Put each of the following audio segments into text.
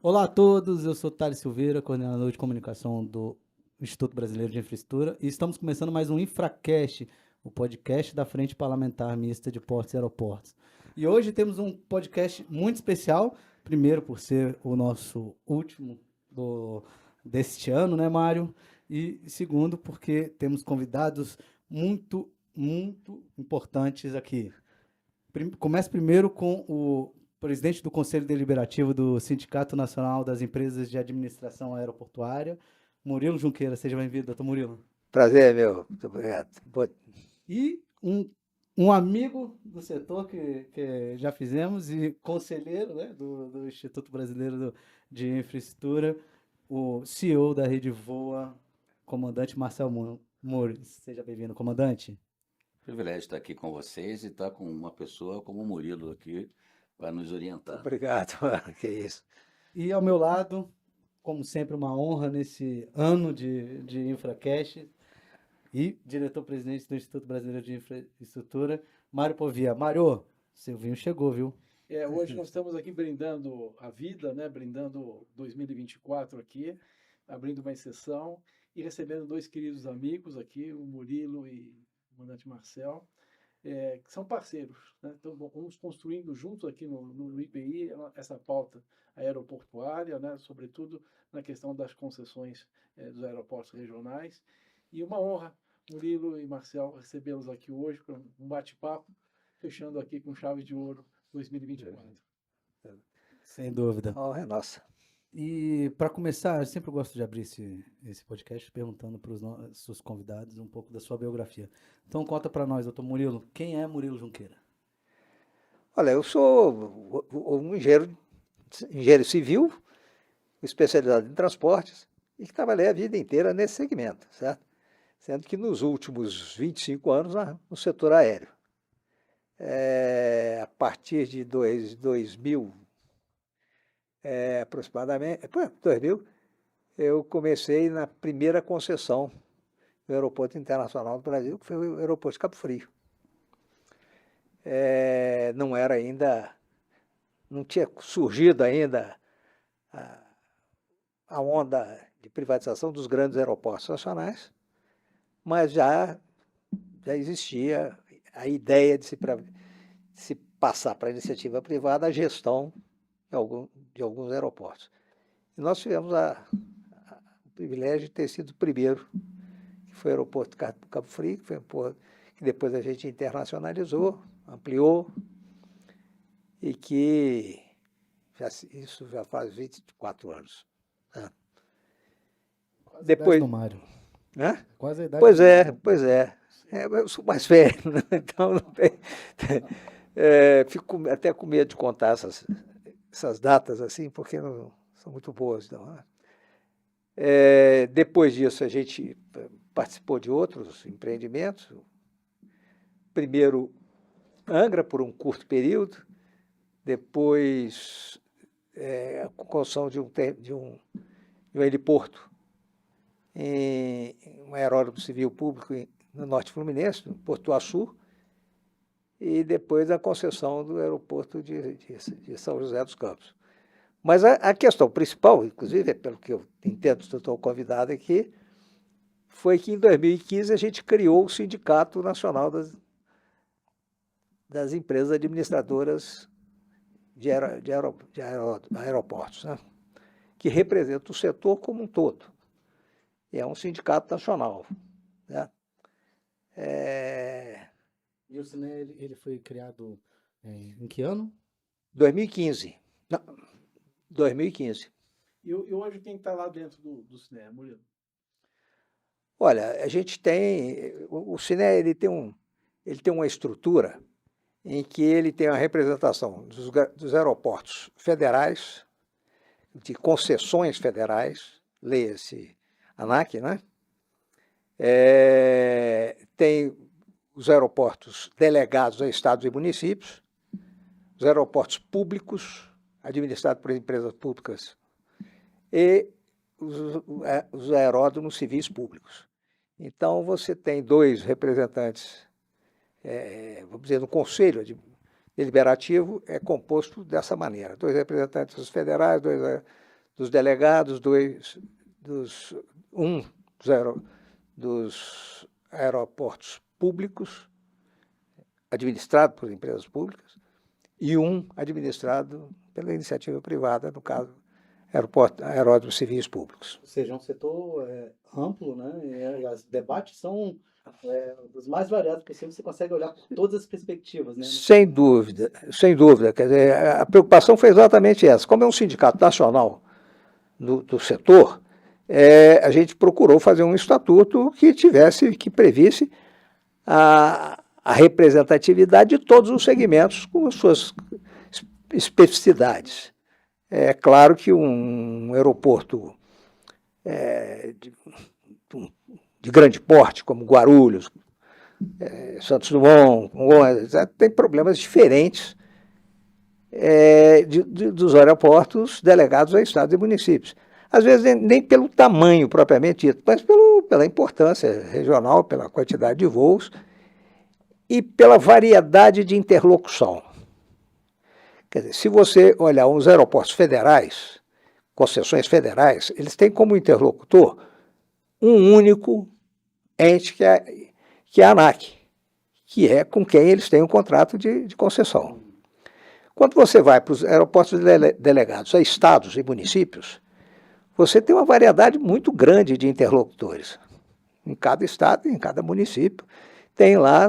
Olá a todos, eu sou Thales Silveira, coordenador de comunicação do Instituto Brasileiro de Infraestrutura, e estamos começando mais um Infracast, o podcast da Frente Parlamentar Mista de Portos e Aeroportos. E hoje temos um podcast muito especial, primeiro por ser o nosso último deste ano, né, Mário? E segundo porque temos convidados muito importantes aqui. Começa primeiro com o presidente do Conselho Deliberativo do Sindicato Nacional das Empresas de Administração Aeroportuária, Murilo Junqueira. Seja bem-vindo, doutor Murilo. Prazer, meu. Muito obrigado. E um amigo do setor que já fizemos e conselheiro, né, do Instituto Brasileiro de Infraestrutura, o CEO da Rede Voa, comandante Marcel Moures. Seja bem-vindo, comandante. Privilégio estar aqui com vocês e estar com uma pessoa como o Murilo aqui para nos orientar. Obrigado. Que isso. E ao meu lado, como sempre, uma honra nesse ano de Infracast, e diretor-presidente do Instituto Brasileiro de Infraestrutura, Mário Povia. Mário, seu vinho chegou, viu? Hoje nós estamos aqui brindando a vida, né? Brindando 2024 aqui, abrindo uma exceção e recebendo dois queridos amigos aqui, o Murilo e o comandante Marcel, que são parceiros, né? Então vamos construindo juntos aqui no IPI essa pauta aeroportuária, né? Sobretudo na questão das concessões dos aeroportos regionais. E uma honra, Murilo e Marcel, recebê-los aqui hoje para um bate-papo, fechando aqui com chave de ouro 2024. Sem dúvida. Oh, é nossa. E para começar, eu sempre gosto de abrir esse podcast perguntando para os nossos convidados um pouco da sua biografia. Então conta para nós, doutor Murilo, quem é Murilo Junqueira? Olha, eu sou um engenheiro civil, especializado em transportes, e que trabalhei a vida inteira nesse segmento, certo? Sendo que nos últimos 25 anos no setor aéreo. A partir de 2000, aproximadamente, 2000, eu comecei na primeira concessão do Aeroporto Internacional do Brasil, que foi o Aeroporto de Cabo Frio. Não era ainda, não tinha surgido ainda a onda de privatização dos grandes aeroportos nacionais, mas já existia a ideia de se passar para a iniciativa privada a gestão de alguns aeroportos. E nós tivemos o privilégio de ter sido o primeiro, que foi o aeroporto de Cabo Frio, que foi que depois a gente internacionalizou, ampliou, e que isso já faz 24 anos. Né? Quase Depois, a idade do Mário. né? Quase a idade Pois do é, Mário. pois é. Eu sou mais velho, né? Então não tem, fico até com medo de contar essas datas assim, porque não são muito boas. Não, né? Depois disso, a gente participou de outros empreendimentos. Primeiro, Angra, por um curto período. Depois, a construção de um heliporto em um aeródromo civil público no Norte Fluminense, no Porto Açu, e depois a concessão do aeroporto de São José dos Campos. Mas a questão principal, inclusive, pelo que eu entendo, estou convidado aqui, foi que em 2015 a gente criou o Sindicato Nacional das Empresas Administradoras de Aeroportos, né? Que representa o setor como um todo. E é um sindicato nacional. Né? E o Cine, ele foi criado em que ano? 2015. Não, 2015. E hoje quem está lá dentro do cinema, Murilo? Olha, a gente tem... O Cine ele tem uma estrutura em que ele tem a representação dos aeroportos federais, de concessões federais, leia-se ANAC, né? Tem os aeroportos delegados a estados e municípios, os aeroportos públicos, administrados por empresas públicas, e os aeródromos civis públicos. Então, você tem dois representantes, vamos dizer, no Conselho Deliberativo é composto dessa maneira, dois representantes federais, dois dos delegados, dos aeroportos públicos, administrado por empresas públicas, e um administrado pela iniciativa privada, no caso, aeródromos civis públicos. Ou seja, é um setor amplo, né? E os debates são dos mais variados possíveis, você consegue olhar por todas as perspectivas, né? Sem dúvida, sem dúvida. Quer dizer, a preocupação foi exatamente essa. Como é um sindicato nacional do setor, a gente procurou fazer um estatuto que previsse a representatividade de todos os segmentos com as suas especificidades. É claro que um aeroporto de grande porte, como Guarulhos, Santos Dumont, tem problemas diferentes dos aeroportos delegados a estados e municípios. Às vezes nem pelo tamanho propriamente dito, mas pela importância regional, pela quantidade de voos e pela variedade de interlocução. Quer dizer, se você olhar os aeroportos federais, concessões federais, eles têm como interlocutor um único ente que é a ANAC, que é com quem eles têm um contrato de concessão. Quando você vai para os aeroportos delegados a estados e municípios, você tem uma variedade muito grande de interlocutores. Em cada estado, em cada município, tem lá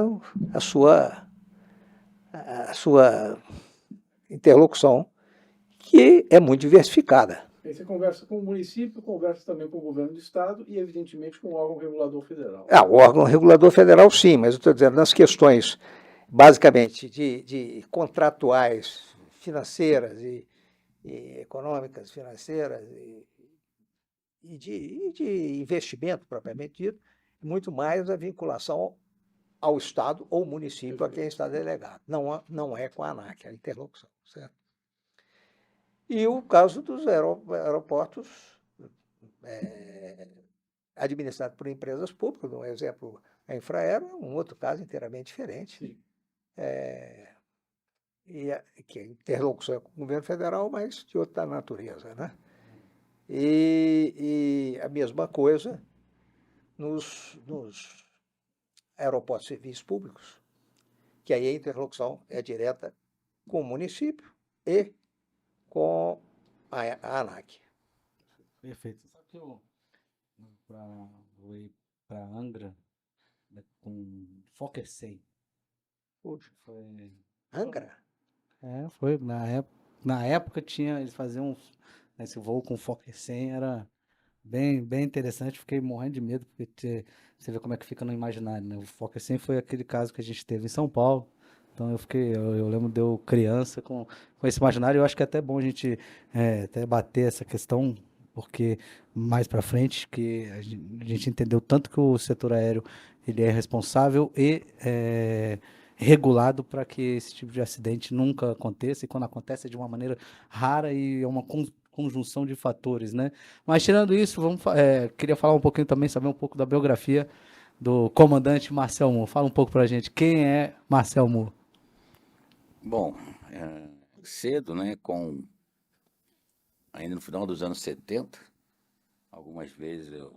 a sua interlocução, que é muito diversificada. Aí você conversa com o município, conversa também com o governo do estado e, evidentemente, com o órgão regulador federal. O órgão regulador federal, sim, mas eu estou dizendo, nas questões, basicamente, de contratuais financeiras e econômicas financeiras e de investimento, propriamente dito, muito mais a vinculação ao Estado ou município a quem está delegado. Não é com a ANAC, a interlocução, certo? E o caso dos aeroportos administrados por empresas públicas, um exemplo, a Infraero é um outro caso inteiramente diferente. Que é interlocução com o governo federal, mas de outra natureza, né? E a mesma coisa nos aeroportos civis públicos, que aí a interlocução é direta com o município e com a ANAC. Perfeito. Sabe que eu fui para Angra, né, com Fokker 100. Puxa, Foi... Angra? Foi. Na época eles faziam esse voo com Fokker 100, era bem interessante. Fiquei morrendo de medo, porque você vê como é que fica no imaginário, né? O Fokker 100 foi aquele caso que a gente teve em São Paulo. Então eu lembro de eu criança com esse imaginário. Eu acho que é até bom a gente até bater essa questão, porque mais para frente que a gente entendeu tanto que o setor aéreo ele é responsável e regulado para que esse tipo de acidente nunca aconteça, e quando acontece é de uma maneira rara e é uma conjunção de fatores, né? Mas tirando isso, queria falar um pouquinho também, saber um pouco da biografia do comandante Marcel Moore. Fala um pouco para a gente, quem é Marcel Moore? Bom, cedo, né, ainda no final dos anos 70, algumas vezes eu,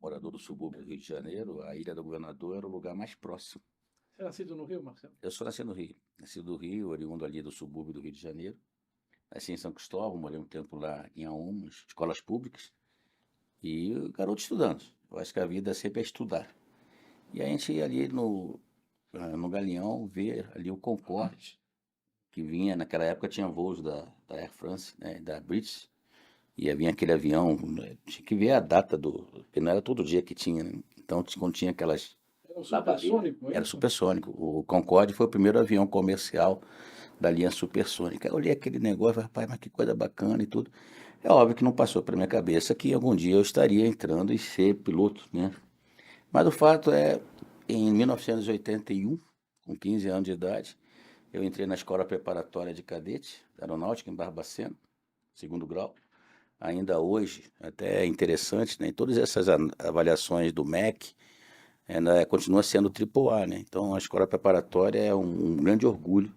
morador do subúrbio do Rio de Janeiro, a Ilha do Governador era o lugar mais próximo. Você é nascido no Rio, Marcelo? Eu sou nascido no Rio, oriundo ali do subúrbio do Rio de Janeiro. Nasci em São Cristóvão, morei um tempo lá em Aúmas, escolas públicas, e garoto estudando. Eu acho que a vida sempre é estudar. E a gente ia ali no Galeão ver ali o Concorde, que vinha, naquela época tinha voos da Air France, né, da British, e vinha aquele avião, né, tinha que ver a data porque não era todo dia que tinha, né? Então quando tinha aquelas... Era supersônico? Era supersônico. O Concorde foi o primeiro avião comercial da linha supersônica. Eu olhei aquele negócio, rapaz, mas que coisa bacana e tudo. É óbvio que não passou pela minha cabeça que algum dia eu estaria entrando e ser piloto, né? Mas o fato é, em 1981, com 15 anos de idade, eu entrei na Escola Preparatória de Cadete da Aeronáutica, em Barbacena, segundo grau. Ainda hoje, até é interessante, né? Em todas essas avaliações do MEC, ainda continua sendo AAA, né? Então, a Escola Preparatória é um grande orgulho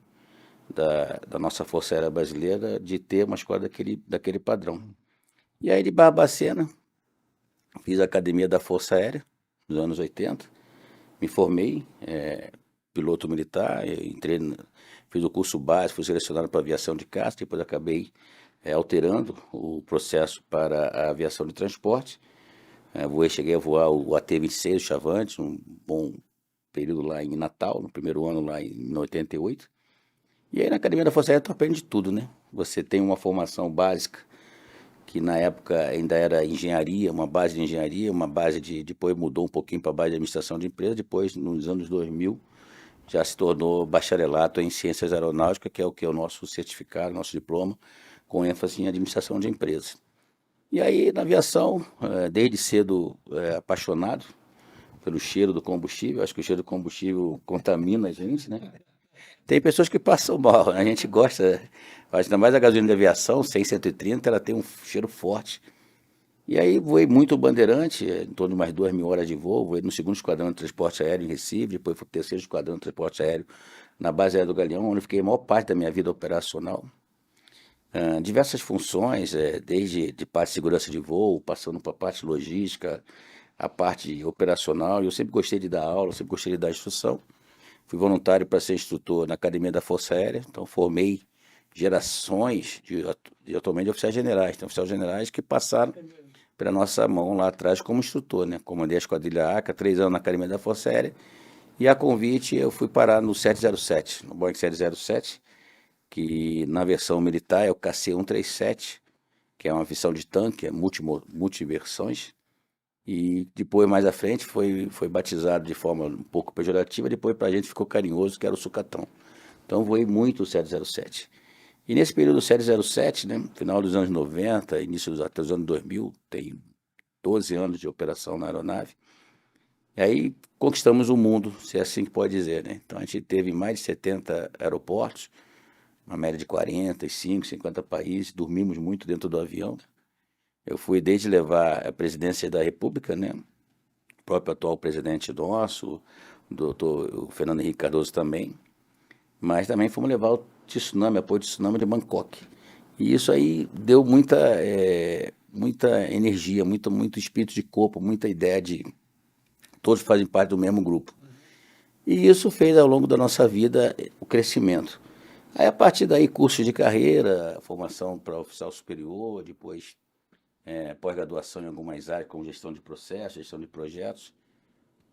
da nossa Força Aérea Brasileira de ter uma escola daquele padrão. E aí de Barbacena, fiz a academia da Força Aérea, nos anos 80, me formei, piloto militar, fiz o curso básico, fui selecionado para aviação de caça, depois acabei alterando o processo para a aviação de transporte. Cheguei a voar o AT-26, o Chavantes, um bom período lá em Natal, no primeiro ano lá em 88. E aí na Academia da Força Aérea tu aprende tudo, né? Você tem uma formação básica, que na época ainda era engenharia, uma base de engenharia, uma base depois mudou um pouquinho para a base de administração de empresa, depois nos anos 2000 já se tornou bacharelato em ciências aeronáuticas, que é o nosso certificado, nosso diploma, com ênfase em administração de empresas. E aí na aviação, desde cedo apaixonado pelo cheiro do combustível, acho que o cheiro do combustível contamina a gente, né? Tem pessoas que passam mal, a gente gosta, ainda mais a gasolina de aviação, 100, 130, ela tem um cheiro forte. E aí voei muito Bandeirante, em torno de mais 2.000 horas de voo, voei no 2º Esquadrão de Transporte Aéreo em Recife, depois fui pro 3º Esquadrão de Transporte Aéreo na base aérea do Galeão, onde fiquei a maior parte da minha vida operacional. Diversas funções, desde de parte de segurança de voo, passando para a parte logística, a parte operacional. Eu sempre gostei de dar aula, sempre gostei de dar instrução. Fui voluntário para ser instrutor na Academia da Força Aérea, então formei gerações atualmente de oficiais generais. Tem oficiais generais que passaram pela nossa mão lá atrás como instrutor, né? Comandei a Esquadrilha ACA, 3 anos na Academia da Força Aérea, e a convite eu fui parar no 707, no Boeing 707, que na versão militar é o KC-137, que é uma versão de tanque, é multiversões, e depois, mais à frente, foi batizado de forma um pouco pejorativa, depois para a gente ficou carinhoso, que era o Sucatão. Então voei muito o 707. E nesse período do 707, né, final dos anos 90, início até os anos 2000, tem 12 anos de operação na aeronave, e aí conquistamos o mundo, se é assim que pode dizer, né? Então a gente teve mais de 70 aeroportos, uma média de 45, 50 países, dormimos muito dentro do avião. Eu fui desde levar a presidência da República, né? O próprio atual presidente nosso, o doutor Fernando Henrique Cardoso também, mas também fomos levar o tsunami, apoio de tsunami de Bangkok. E isso aí deu muita energia, muito espírito de corpo, muita ideia de todos fazem parte do mesmo grupo. E isso fez ao longo da nossa vida o crescimento. Aí a partir daí curso de carreira, formação para oficial superior, depois pós-graduação em algumas áreas, como gestão de processos, gestão de projetos.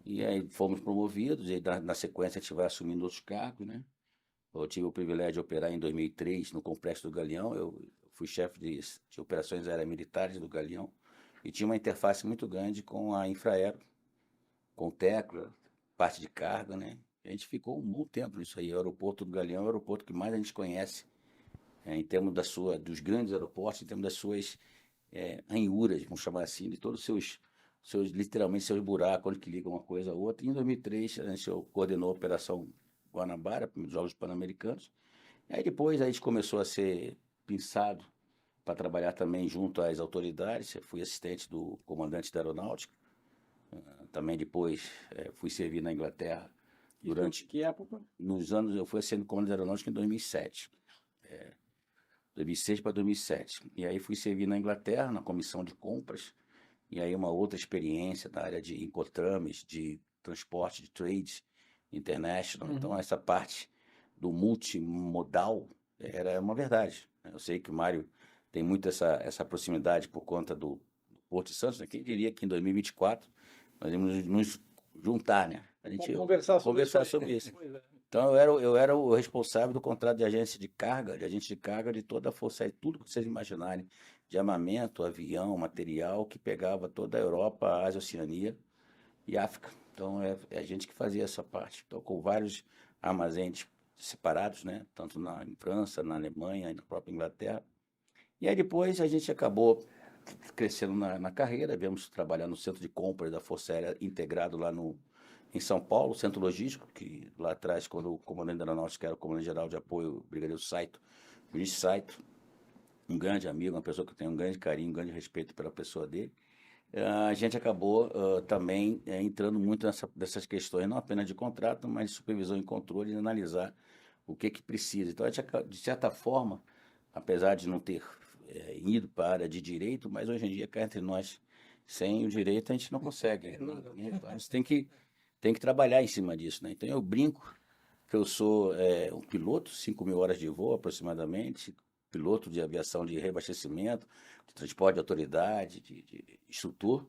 E aí fomos promovidos, e na sequência a gente vai assumindo outros cargos, né? Eu tive o privilégio de operar em 2003 no Complexo do Galeão, eu fui chefe de operações aéreas militares do Galeão, e tinha uma interface muito grande com a Infraero, com o Tecla, parte de carga, né? A gente ficou um bom tempo nisso aí. O aeroporto do Galeão é o aeroporto que mais a gente conhece, em termos dos grandes aeroportos, em termos das suas ranhuras, vamos chamar assim, de todos os literalmente, seus buracos, onde que ligam uma coisa a outra. E em 2003, a gente coordenou a Operação Guanabara, para os Jogos Pan-Americanos. E aí depois a gente começou a ser pensado para trabalhar também junto às autoridades. Eu fui assistente do comandante da Aeronáutica. Também depois fui servir na Inglaterra. Durante que época? Nos anos, eu fui assistente do comandante da Aeronáutica em 2007. 2006 para 2007. E aí fui servir na Inglaterra, na comissão de compras, e aí uma outra experiência na área de Incotrames, de transporte, de trade international. Então essa parte do multimodal era uma verdade. Eu sei que o Mário tem muito essa proximidade por conta do Porto de Santos, né? Quem diria que em 2024 nós íamos nos juntar, né? A gente conversar sobre isso. Então eu era o responsável do contrato de agente de carga de toda a Força Aérea, tudo que vocês imaginarem, de armamento, avião, material, que pegava toda a Europa, Ásia, Oceania e África. Então é a gente que fazia essa parte. Então, com vários armazéns separados, né? Tanto em França, na Alemanha e na própria Inglaterra. E aí depois a gente acabou crescendo na carreira, viemos trabalhar no centro de compras da Força Aérea integrado lá em São Paulo, centro logístico, que lá atrás, quando o comandante da Aeronáutica era o comandante-geral de apoio, o brigadeiro Saito, Luiz Saito, um grande amigo, uma pessoa que eu tenho um grande carinho, um grande respeito pela pessoa dele, a gente acabou também entrando muito nessas questões, não apenas de contrato, mas de supervisão e controle, e analisar o que precisa. Então, a gente, de certa forma, apesar de não ter ido para a área de direito, mas hoje em dia, cá entre nós, sem o direito a gente não consegue, né? Então, a gente tem que trabalhar em cima disso, né? Então eu brinco que eu sou um piloto, 5.000 horas de voo aproximadamente, piloto de aviação de reabastecimento, de transporte de autoridade, de instrutor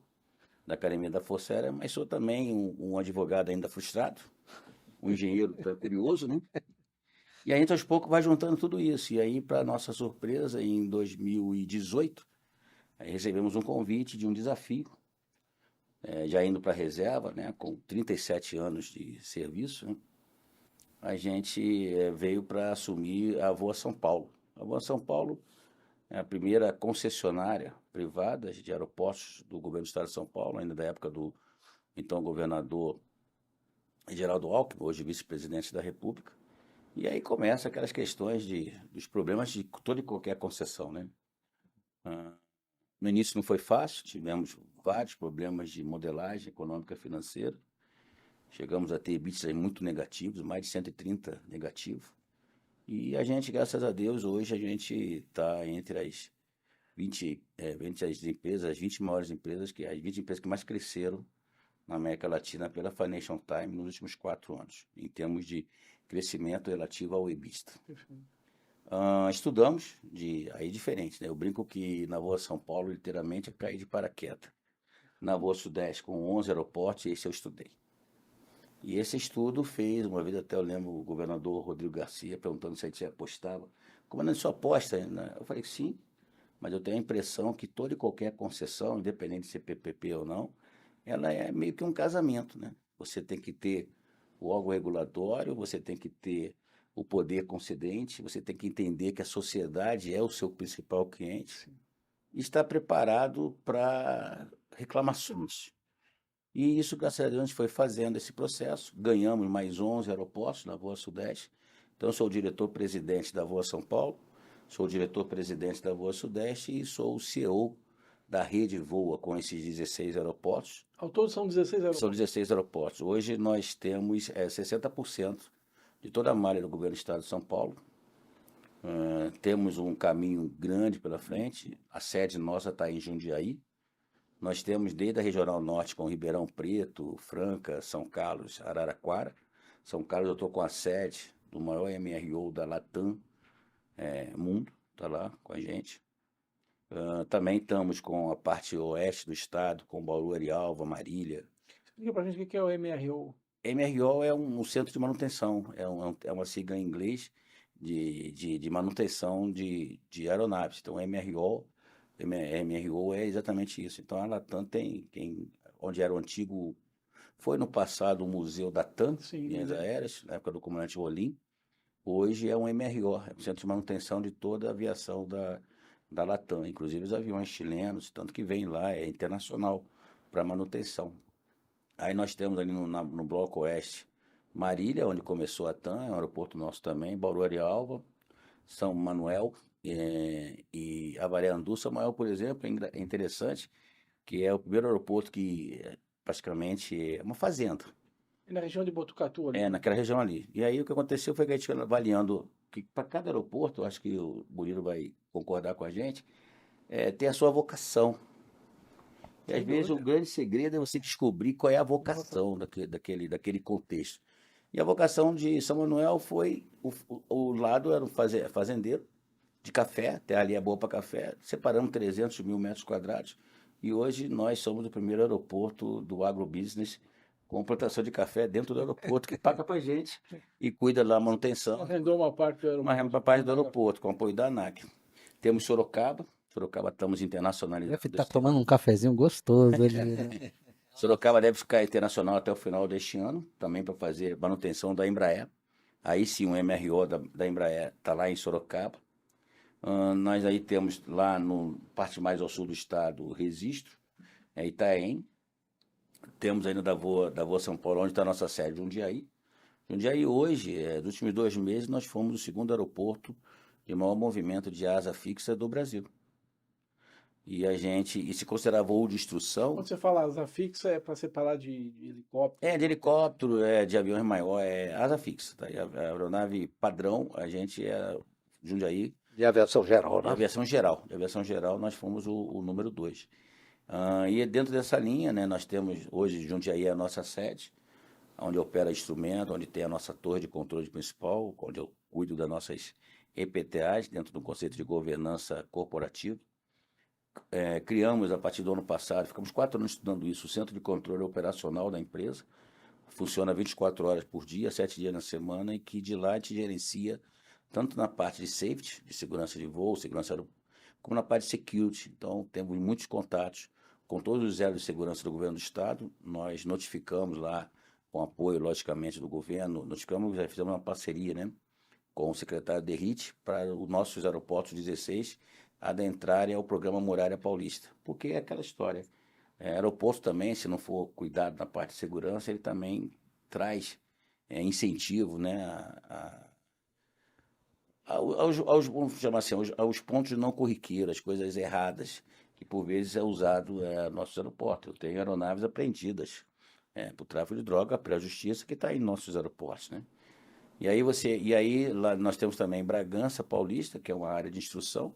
da Academia da Força Aérea, mas sou também um advogado ainda frustrado, um engenheiro curioso, né? E a gente aos poucos vai juntando tudo isso. E aí, para nossa surpresa, em 2018, aí recebemos um convite de um desafio, já indo para a reserva, né, com 37 anos de serviço, né? A gente veio para assumir a Voa São Paulo. A Voa São Paulo é a primeira concessionária privada de aeroportos do governo do estado de São Paulo, ainda da época do então governador Geraldo Alckmin, hoje vice-presidente da República. E aí começa aquelas questões dos problemas de toda e qualquer concessão, né? No início não foi fácil, tivemos vários problemas de modelagem econômica e financeira. Chegamos a ter EBITDA muito negativos, mais de 130 negativos. E a gente, graças a Deus, hoje a gente está entre as 20 as empresas, as 20 maiores empresas, as 20 empresas que mais cresceram na América Latina pela Financial Times nos últimos 4 anos, em termos de crescimento relativo ao EBITDA. Estudamos, aí diferente, né? Eu brinco que na Voa São Paulo, literalmente, é cair de paraquedas. Na Voa Sudeste, com 11 aeroportos, esse eu estudei. E esse estudo fez, uma vez até eu lembro o governador Rodrigo Garcia perguntando se a gente apostava. Comandante, só aposta? Né? Eu falei que sim, mas eu tenho a impressão que toda e qualquer concessão, independente de ser PPP ou não, ela é meio que um casamento, né? Você tem que ter o órgão regulatório, você tem que ter o poder concedente, você tem que entender que a sociedade é o seu principal cliente e estar preparado para reclamações. E isso, graças a Deus, a gente foi fazendo esse processo, ganhamos mais 11 aeroportos na Voa Sudeste. Então, sou o diretor-presidente da Voa São Paulo, sou o diretor-presidente da Voa Sudeste e sou o CEO da rede Voa com esses 16 aeroportos. Ao todo são 16 aeroportos? São 16 aeroportos. Hoje nós temos 60% de toda a malha do governo do estado de São Paulo. Temos um caminho grande pela frente. A sede nossa está em Jundiaí. Nós temos desde a Regional Norte com Ribeirão Preto, Franca, São Carlos, Araraquara. São Carlos eu estou com a sede do maior MRO da Latam Mundo, está lá com a gente. Também estamos com a parte oeste do estado, com Bauru, Arialva, Marília. Explica para a gente o que é o MRO. MRO é um centro de manutenção, é uma sigla em inglês de manutenção de aeronaves. Então, MRO é exatamente isso. Então, a Latam onde era o antigo, foi no passado o Museu da TAM, Linhas Aéreas, na época do comandante Rolim. Hoje é um MRO, é um centro de manutenção de toda a aviação da Latam, inclusive os aviões chilenos, tanto que vem lá, é internacional para manutenção. Aí nós temos ali no Bloco Oeste, Marília, onde começou a TAM, é um aeroporto nosso também, Bauru, Arialva, São Manuel e Avaré-Andu. São Manuel, por exemplo, é interessante, que é o primeiro aeroporto que praticamente é uma fazenda. É na região de Botucatu ali? Naquela região ali. E aí o que aconteceu foi que a gente foi avaliando que para cada aeroporto, acho que o Murilo vai concordar com a gente, tem a sua vocação. E às vezes o grande segredo é você descobrir qual é a vocação daquele contexto. E a vocação de São Manuel foi, o lado era fazendeiro de café, até ali é boa para café, separamos 300 mil metros quadrados, e hoje nós somos o primeiro aeroporto do agrobusiness com plantação de café dentro do aeroporto, que paga para a gente e cuida da manutenção. Arrendou uma parte do aeroporto. Uma parte do aeroporto, com apoio da ANAC. Temos Sorocaba estamos internacionalizando. Deve estar tomando um cafezinho gostoso ali, né? Sorocaba deve ficar internacional até o final deste ano, também para fazer manutenção da Embraer. Aí sim, o MRO da Embraer está lá em Sorocaba. Nós aí temos lá no parte mais ao sul do estado o Registro, Itaém. Temos ainda da Voa São Paulo, onde está a nossa sede, Jundiaí. Jundiaí hoje, nos últimos 2 meses, nós fomos o segundo aeroporto de maior movimento de asa fixa do Brasil. E se considerar voo de instrução... Quando você fala asa fixa, é para separar de helicóptero? De helicóptero, de aviões maior, asa fixa. Tá? A aeronave padrão, a gente Jundiaí, De aviação geral, De né? aviação geral. De aviação geral, nós fomos o número 2. E dentro dessa linha, né, nós temos hoje Jundiaí é a nossa sede, onde opera instrumento, onde tem a nossa torre de controle principal, onde eu cuido das nossas EPTAs, dentro do conceito de governança corporativa. Criamos, a partir do ano passado, ficamos 4 anos estudando isso, o Centro de Controle Operacional da empresa. Funciona 24 horas por dia, 7 dias na semana, e que de lá a gente gerencia tanto na parte de safety, de segurança de voo, segurança como na parte de security. Então, temos muitos contatos com todos os elos de segurança do governo do Estado. Nós notificamos lá, com apoio, logicamente, do governo, já fizemos uma parceria, né, com o secretário Derrite, para os nossos aeroportos 16 adentrarem ao programa Muralha Paulista. Porque é aquela história. Aeroporto também, se não for cuidado na parte de segurança, ele também traz incentivo, né, vamos chamar assim, aos pontos não corriqueiros, as coisas erradas, que por vezes é usado nossos aeroportos. Eu tenho aeronaves apreendidas por tráfico de droga pela justiça que está em nossos aeroportos, né? E aí lá nós temos também Bragança Paulista, que é uma área de instrução,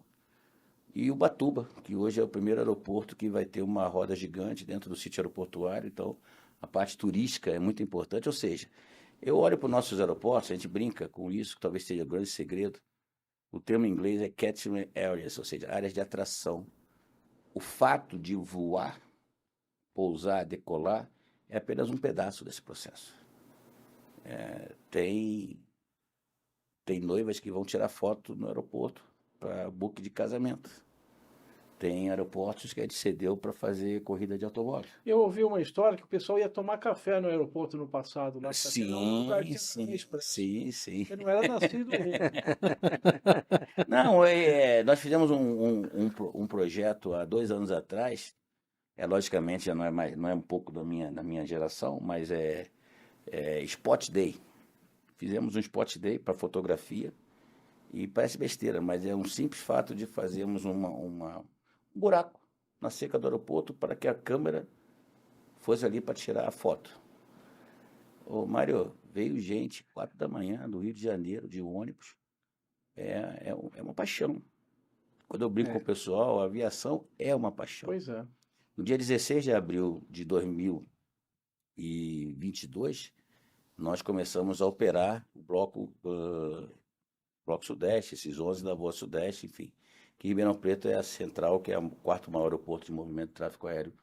e Ubatuba, que hoje é o primeiro aeroporto que vai ter uma roda gigante dentro do sítio aeroportuário. Então, a parte turística é muito importante. Ou seja, eu olho para os nossos aeroportos, a gente brinca com isso, que talvez seja um grande segredo. O termo em inglês é catchment areas, ou seja, áreas de atração. O fato de voar, pousar, decolar, é apenas um pedaço desse processo. Tem noivas que vão tirar foto no aeroporto para book de casamento. Tem aeroportos que a gente cedeu para fazer corrida de automóvel. Eu ouvi uma história que o pessoal ia tomar café no aeroporto no passado, lá para pegar um lugar de café expresso. Sim. Eu não era nascido ainda. Não, nós fizemos um projeto há 2 anos atrás. Logicamente já não é um pouco da minha geração, mas é Spot Day. Fizemos um Spot Day para fotografia. E parece besteira, mas é um simples fato de fazermos um buraco na seca do aeroporto para que a câmera fosse ali para tirar a foto. Ô, Mário, veio gente, 4 da manhã, do Rio de Janeiro, de ônibus. É uma paixão. Quando eu brinco com o pessoal, a aviação é uma paixão. Pois é. No dia 16 de abril de 2022, nós começamos a operar o Bloco Sudeste, esses 11 da Voa Sudeste, enfim. Que Ribeirão Preto é a central, que é o 4º maior aeroporto de movimento de tráfego aéreo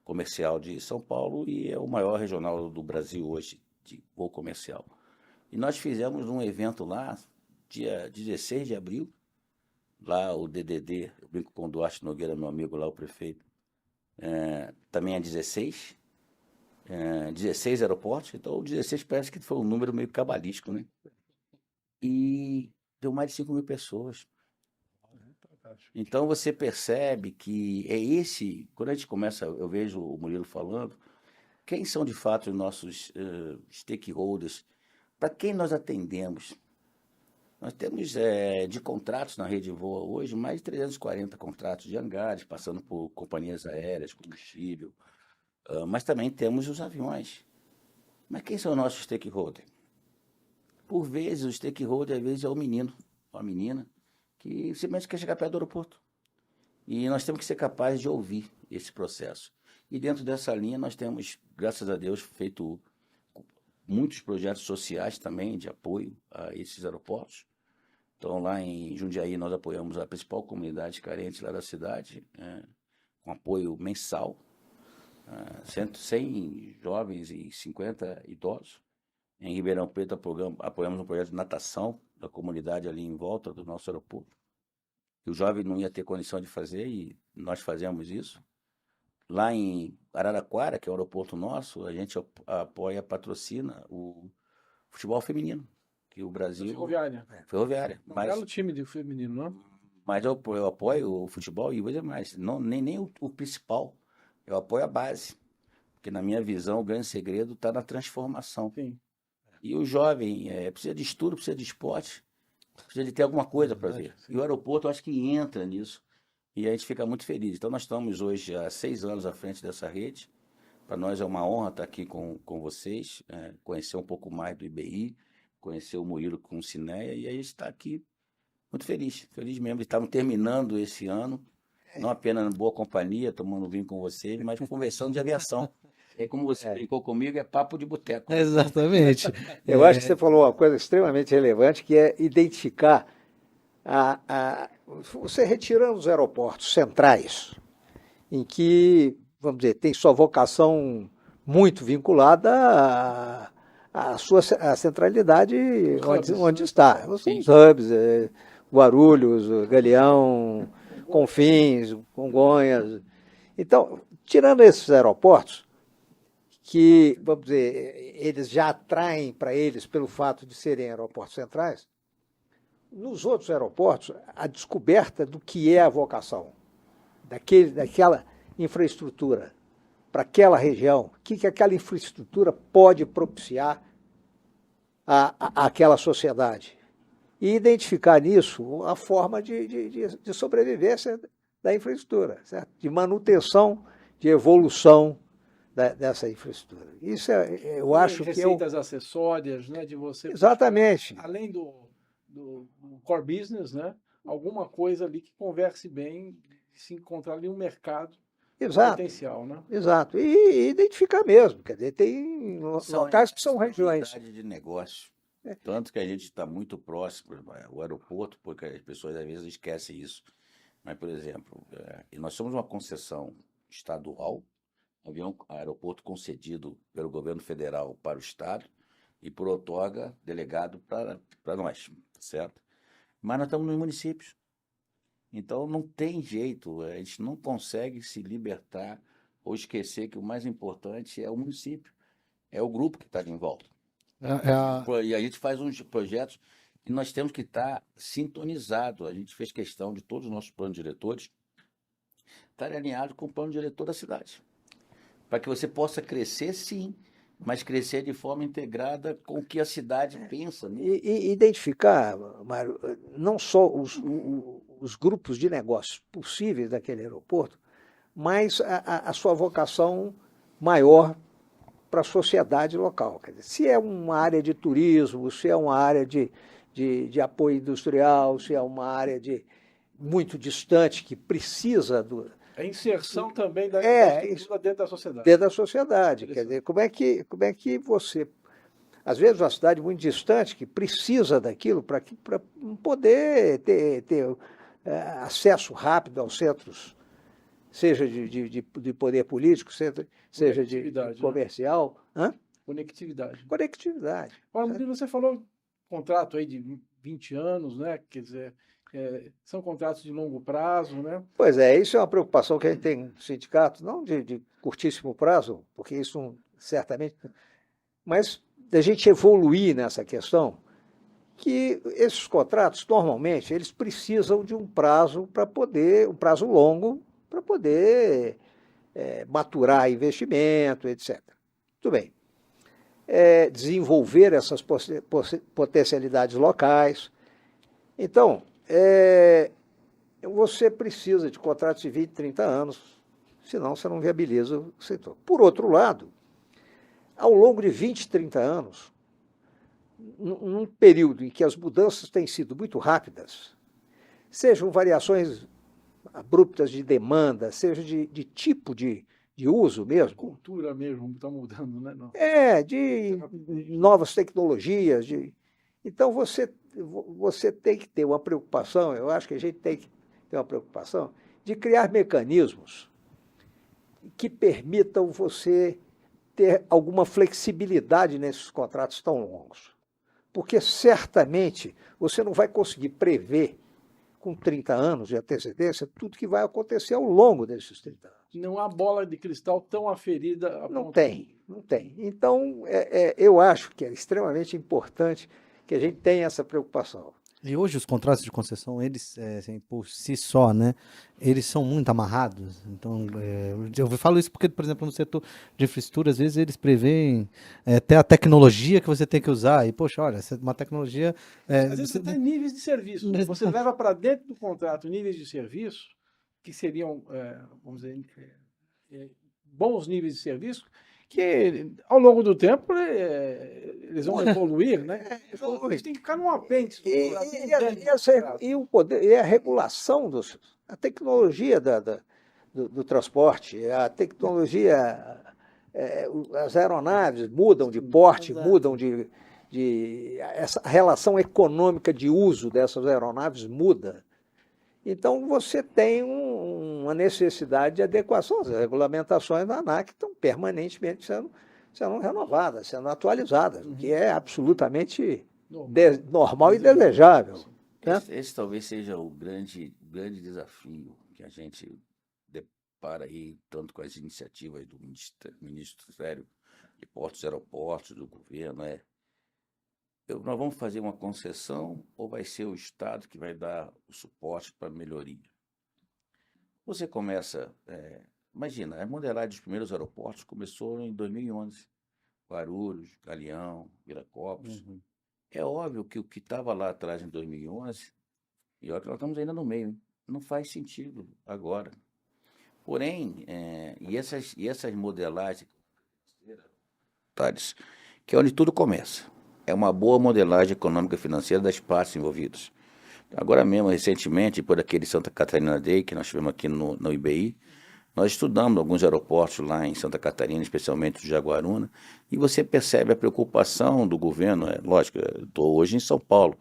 comercial de São Paulo e é o maior regional do Brasil hoje de voo comercial. E nós fizemos um evento lá, dia 16 de abril, lá o DDD, eu brinco com o Duarte Nogueira, meu amigo lá, o prefeito, também é 16 aeroportos, então o 16 parece que foi um número meio cabalístico, né? E deu mais de 5.000 pessoas. Então você percebe que quando a gente começa, eu vejo o Murilo falando, quem são de fato os nossos stakeholders, para quem nós atendemos. Nós temos de contratos na rede Voa hoje, mais de 340 contratos de hangares, passando por companhias aéreas, combustível, mas também temos os aviões. Mas quem são os nossos stakeholders? Por vezes, o stakeholder, às vezes, é o menino, ou a menina, que simplesmente quer chegar perto do aeroporto. E nós temos que ser capazes de ouvir esse processo. E dentro dessa linha, nós temos, graças a Deus, feito muitos projetos sociais também de apoio a esses aeroportos. Então, lá em Jundiaí, nós apoiamos a principal comunidade carente lá da cidade, com apoio mensal, 100 jovens e 50 idosos. Em Ribeirão Preto, apoiamos um projeto de natação da comunidade ali em volta do nosso aeroporto. Que o jovem não ia ter condição de fazer e nós fazemos isso. Lá em Araraquara, que é o aeroporto nosso, a gente apoia, patrocina o futebol feminino, que o Brasil... Ferroviária. Ferroviária. Um belo time de feminino, não? Mas eu apoio o futebol e hoje mais. Nem o principal. Eu apoio a base. Porque na minha visão, o grande segredo está na transformação. Sim. E o jovem precisa de estudo, precisa de esporte, precisa de ter alguma coisa para ver. Sim. E o aeroporto, eu acho que entra nisso. E a gente fica muito feliz. Então, nós estamos hoje há 6 anos à frente dessa rede. Para nós é uma honra estar aqui com vocês, conhecer um pouco mais do IBI, conhecer o Murilo com o Cineia, e aí está aqui Muito feliz, feliz mesmo. Estavam terminando esse ano, não apenas na boa companhia, tomando vinho com vocês, mas conversando de aviação. E como você brincou comigo, é papo de boteco. Exatamente. Eu acho que você falou uma coisa extremamente relevante, que é identificar você retirando os aeroportos centrais, em que, vamos dizer, tem sua vocação muito vinculada à sua centralidade onde está. Os hubs, Guarulhos, Galeão, Confins, Congonhas. Então, tirando esses aeroportos, que, vamos dizer, eles já atraem para eles pelo fato de serem aeroportos centrais, nos outros aeroportos, a descoberta do que é a vocação, daquela infraestrutura para aquela região, o que aquela infraestrutura pode propiciar àquela sociedade. E identificar nisso a forma de sobrevivência da infraestrutura, certo? De manutenção, de evolução dessa infraestrutura. Isso eu acho que receitas acessórias, né, de você... Exatamente. Além do core business, né, alguma coisa ali que converse bem, se encontrar ali um mercado potencial, né? Exato. E identificar mesmo. Quer dizer, tem locais que são regiões. De negócio. Tanto que a gente está muito próximo ao aeroporto, porque as pessoas às vezes esquecem isso. Mas, por exemplo, nós somos uma concessão estadual, aeroporto concedido pelo governo federal para o estado e por outorga delegado para nós, certo? Mas nós estamos nos municípios. Então não tem jeito, a gente não consegue se libertar ou esquecer que o mais importante é o município, é o grupo que está ali em volta. E a gente faz uns projetos e nós temos que estar sintonizados. A gente fez questão de todos os nossos planos diretores estarem alinhados com o plano diretor da cidade. Para que você possa crescer, sim, mas crescer de forma integrada com o que a cidade pensa. Né? E identificar, Mário, não só os grupos de negócios possíveis daquele aeroporto, mas a sua vocação maior para a sociedade local. Quer dizer, se é uma área de turismo, se é uma área de apoio industrial, se é uma área muito distante que precisa do... A inserção também da infraestrutura dentro da sociedade. Dentro da sociedade. Quer dizer, como é que você... Às vezes, uma cidade muito distante que precisa daquilo para poder ter acesso rápido aos centros, seja de poder político, seja de comercial. Né? Conectividade. Conectividade. Agora, você falou contrato aí de 20 anos, né? Quer dizer... são contratos de longo prazo, né? Pois é, isso é uma preocupação que a gente tem no sindicato, não de curtíssimo prazo, porque isso certamente... Mas da gente evoluir nessa questão, que esses contratos, normalmente, eles precisam de um prazo um prazo longo, para poder maturar investimento, etc. Muito bem. Desenvolver essas potencialidades locais. Então, você precisa de contratos de 20, 30 anos, senão você não viabiliza o setor. Por outro lado, ao longo de 20, 30 anos, num período em que as mudanças têm sido muito rápidas, sejam variações abruptas de demanda, seja de tipo de uso mesmo. A cultura mesmo está mudando, né? Não. De novas tecnologias. Então, você tem que ter uma preocupação, eu acho que a gente tem que ter uma preocupação, de criar mecanismos que permitam você ter alguma flexibilidade nesses contratos tão longos. Porque, certamente, você não vai conseguir prever, com 30 anos de antecedência, tudo que vai acontecer ao longo desses 30 anos. Não há bola de cristal tão aferida. Não tem. Então, eu acho que é extremamente importante que a gente tenha essa preocupação. E hoje os contratos de concessão, eles, assim, por si só, né, eles são muito amarrados. Então, eu falo isso porque, por exemplo, no setor de infraestrutura, às vezes eles preveem até a tecnologia que você tem que usar. E, poxa, olha, uma tecnologia... às vezes você tem níveis de serviço. Você leva para dentro do contrato níveis de serviço que seriam, vamos dizer, bons níveis de serviço, que ao longo do tempo eles vão evoluir, né? Evolui. Eles têm que ficar num apêndice. E a regulação, a tecnologia do transporte, a tecnologia, as aeronaves mudam de porte, Exato. mudam essa relação econômica de uso dessas aeronaves muda. Então, você tem uma necessidade de adequação. As regulamentações da ANAC estão permanentemente sendo renovadas, sendo atualizadas, o que é absolutamente normal e desejável. Né? Esse talvez seja o grande desafio que a gente depara aí, tanto com as iniciativas do Ministério de Portos e Aeroportos, do governo, nós vamos fazer uma concessão ou vai ser o Estado que vai dar o suporte para a melhoria? Você começa, imagina, a modelagem dos primeiros aeroportos começou em 2011, Guarulhos, Galeão, Viracopos. É óbvio que o que estava lá atrás em 2011, e olha que nós estamos ainda no meio, hein? Não faz sentido agora. Porém, e essas modelagens, Thales, que é onde tudo começa. É uma boa modelagem econômica e financeira das partes envolvidas. Agora mesmo, recentemente, por aquele Santa Catarina Day, que nós tivemos aqui no IBI, nós estudamos alguns aeroportos lá em Santa Catarina, especialmente o Jaguaruna, e você percebe a preocupação do governo. Lógico, eu estou hoje em São Paulo,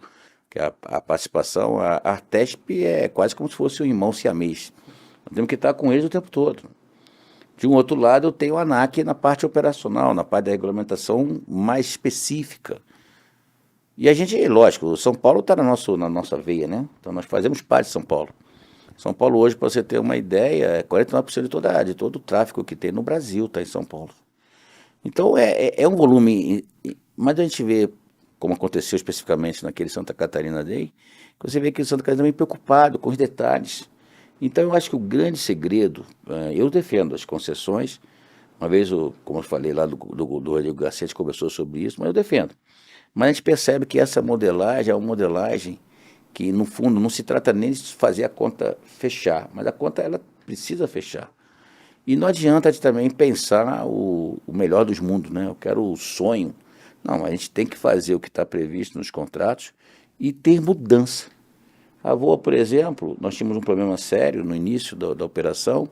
que a participação, a Artesp é quase como se fosse um irmão siamês. Nós temos que estar com eles o tempo todo. De um outro lado, eu tenho a ANAC na parte operacional, na parte da regulamentação mais específica. E a gente, lógico, o São Paulo está na nossa veia, né? Então nós fazemos parte de São Paulo. São Paulo hoje, para você ter uma ideia, 49% de todo o tráfego que tem no Brasil está em São Paulo. Então é um volume, mas a gente vê, como aconteceu especificamente naquele Santa Catarina Day, que você vê que o Santa Catarina é bem preocupado com os detalhes. Então eu acho que o grande segredo, eu defendo as concessões, uma vez, como eu falei lá do Rodrigo Garcia, a gente conversou sobre isso, mas eu defendo. Mas a gente percebe que essa modelagem é uma modelagem que, no fundo, não se trata nem de fazer a conta fechar, mas a conta ela precisa fechar. E não adianta de também pensar o melhor dos mundos, né? Eu quero o sonho. Não, a gente tem que fazer o que está previsto nos contratos e ter mudança. A Voa, por exemplo, nós tínhamos um problema sério no início da operação,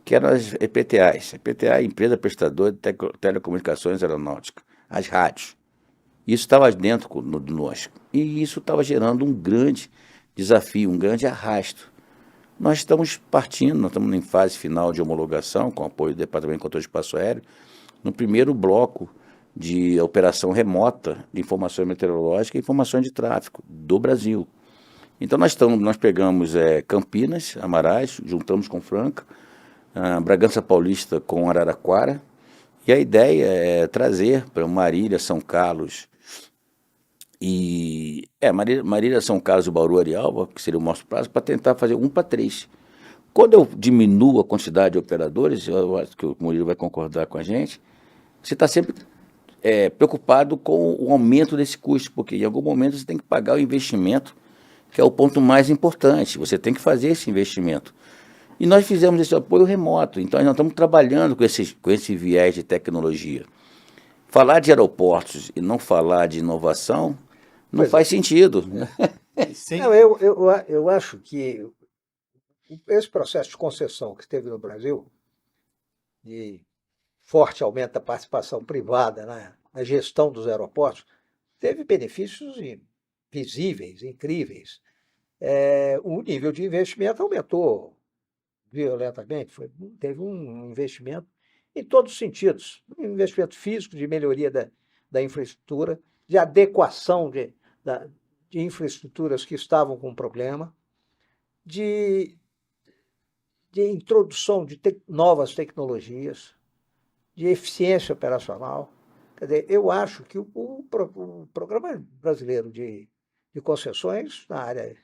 que eram as EPTAs. EPTA é a Empresa Prestadora de Telecomunicações Aeronáuticas, as rádios. Isso estava dentro do nós. E isso estava gerando um grande desafio, um grande arrasto. Nós estamos partindo, nós estamos em fase final de homologação, com apoio do Departamento de Controle de Espaço Aéreo, no primeiro bloco de operação remota de informações meteorológicas e informações de tráfego do Brasil. Então nós pegamos Campinas, Amarais, juntamos com Franca, Bragança Paulista com Araraquara, e a ideia é trazer para Marília, São Carlos Marília, São Carlos e Bauru, Arialva, que seria o nosso prazo, para tentar fazer 1 para 3. Quando eu diminuo a quantidade de operadores, eu acho que o Murilo vai concordar com a gente, você está sempre preocupado com o aumento desse custo, porque em algum momento você tem que pagar o investimento, que é o ponto mais importante, você tem que fazer esse investimento. E nós fizemos esse apoio remoto, então nós estamos trabalhando com esse viés de tecnologia. Falar de aeroportos e não falar de inovação não faz sentido. Não, eu acho que esse processo de concessão que teve no Brasil, de forte aumento da participação privada na gestão dos aeroportos, teve benefícios visíveis, incríveis. O nível de investimento aumentou violentamente, teve um investimento em todos os sentidos, um investimento físico, de melhoria da infraestrutura, de adequação de infraestruturas que estavam com problema, de introdução de novas tecnologias, de eficiência operacional. Quer dizer, eu acho que o Programa Brasileiro de Concessões na área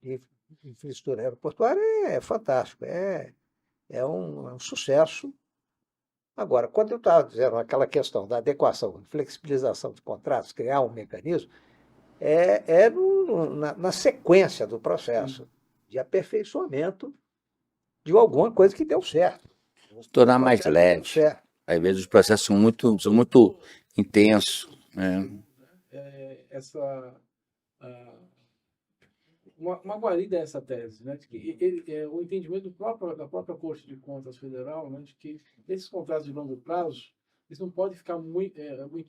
de infraestrutura aeroportuária é fantástico, é um sucesso. Agora, quando eu estava dizendo aquela questão da adequação, flexibilização de contratos, criar um mecanismo, na sequência do processo de aperfeiçoamento de alguma coisa que deu certo. Tornar mais leve. Às vezes os processos são muito intensos, né? Uma guarida é essa tese, né, de que o entendimento da própria Corte de Contas Federal, né, de que esses contratos de longo prazo eles não podem ficar muito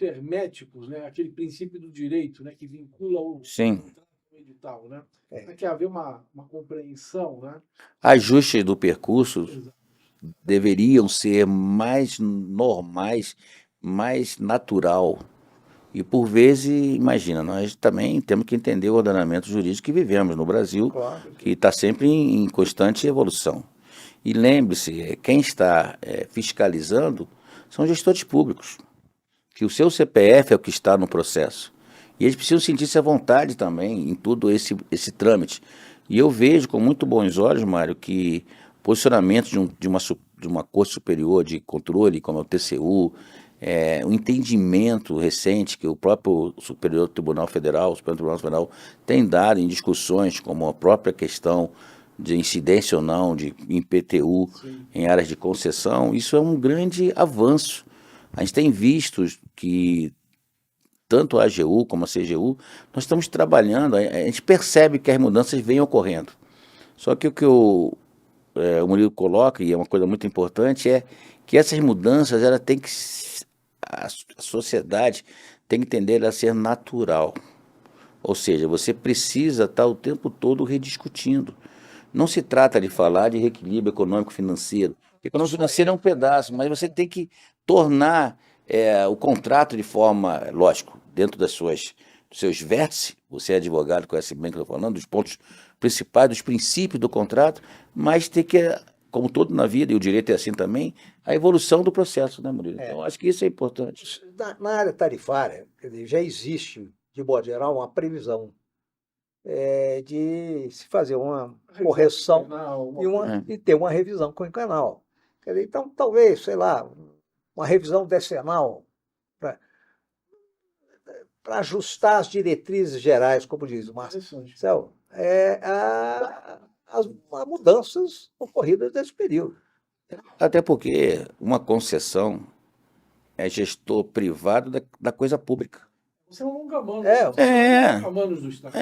herméticos, né, aquele princípio do direito, né, que vincula o Sim. contrato com o edital, né, tem que haver uma compreensão, né. Ajustes do percurso Exato. deveriam ser mais normais, mais natural. E por vezes, imagina, nós também temos que entender o ordenamento jurídico que vivemos no Brasil, Claro. que está sempre em constante evolução. E lembre-se, quem está fiscalizando são gestores públicos, que o seu CPF é o que está no processo. E eles precisam sentir-se à vontade também em todo esse trâmite. E eu vejo com muito bons olhos, Mário, que posicionamento de uma Corte Superior de Controle, como é o TCU, o entendimento recente que o próprio Superior Tribunal Federal, o Supremo Tribunal Federal, tem dado em discussões, como a própria questão de incidência ou não de IPTU em áreas de concessão, isso é um grande avanço. A gente tem visto que tanto a AGU como a CGU, nós estamos trabalhando, a gente percebe que as mudanças vêm ocorrendo. Só que o que o Murilo coloca, e é uma coisa muito importante, é que essas mudanças, ela tem que, a sociedade tem que entender ela ser natural. Ou seja, você precisa estar o tempo todo rediscutindo. Não se trata de falar de reequilíbrio econômico-financeiro. O econômico financeiro é um pedaço, mas você tem que tornar o contrato de forma, lógico, dentro dos seus vértices, você é advogado, conhece bem o que eu estou falando, dos pontos principais, dos princípios do contrato, mas tem que, como todo na vida, e o direito é assim também, a evolução do processo, né, Murilo? Então, acho que isso é importante. Na área tarifária, quer dizer, já existe, de modo geral, uma previsão de se fazer uma correção e ter uma revisão quinquenal. Quer dizer, então, talvez, sei lá, uma revisão decenal para ajustar as diretrizes gerais, como diz o Márcio, as mudanças ocorridas nesse período. Até porque uma concessão é gestor privado da coisa pública. Você é um longa-mano. Do Estado.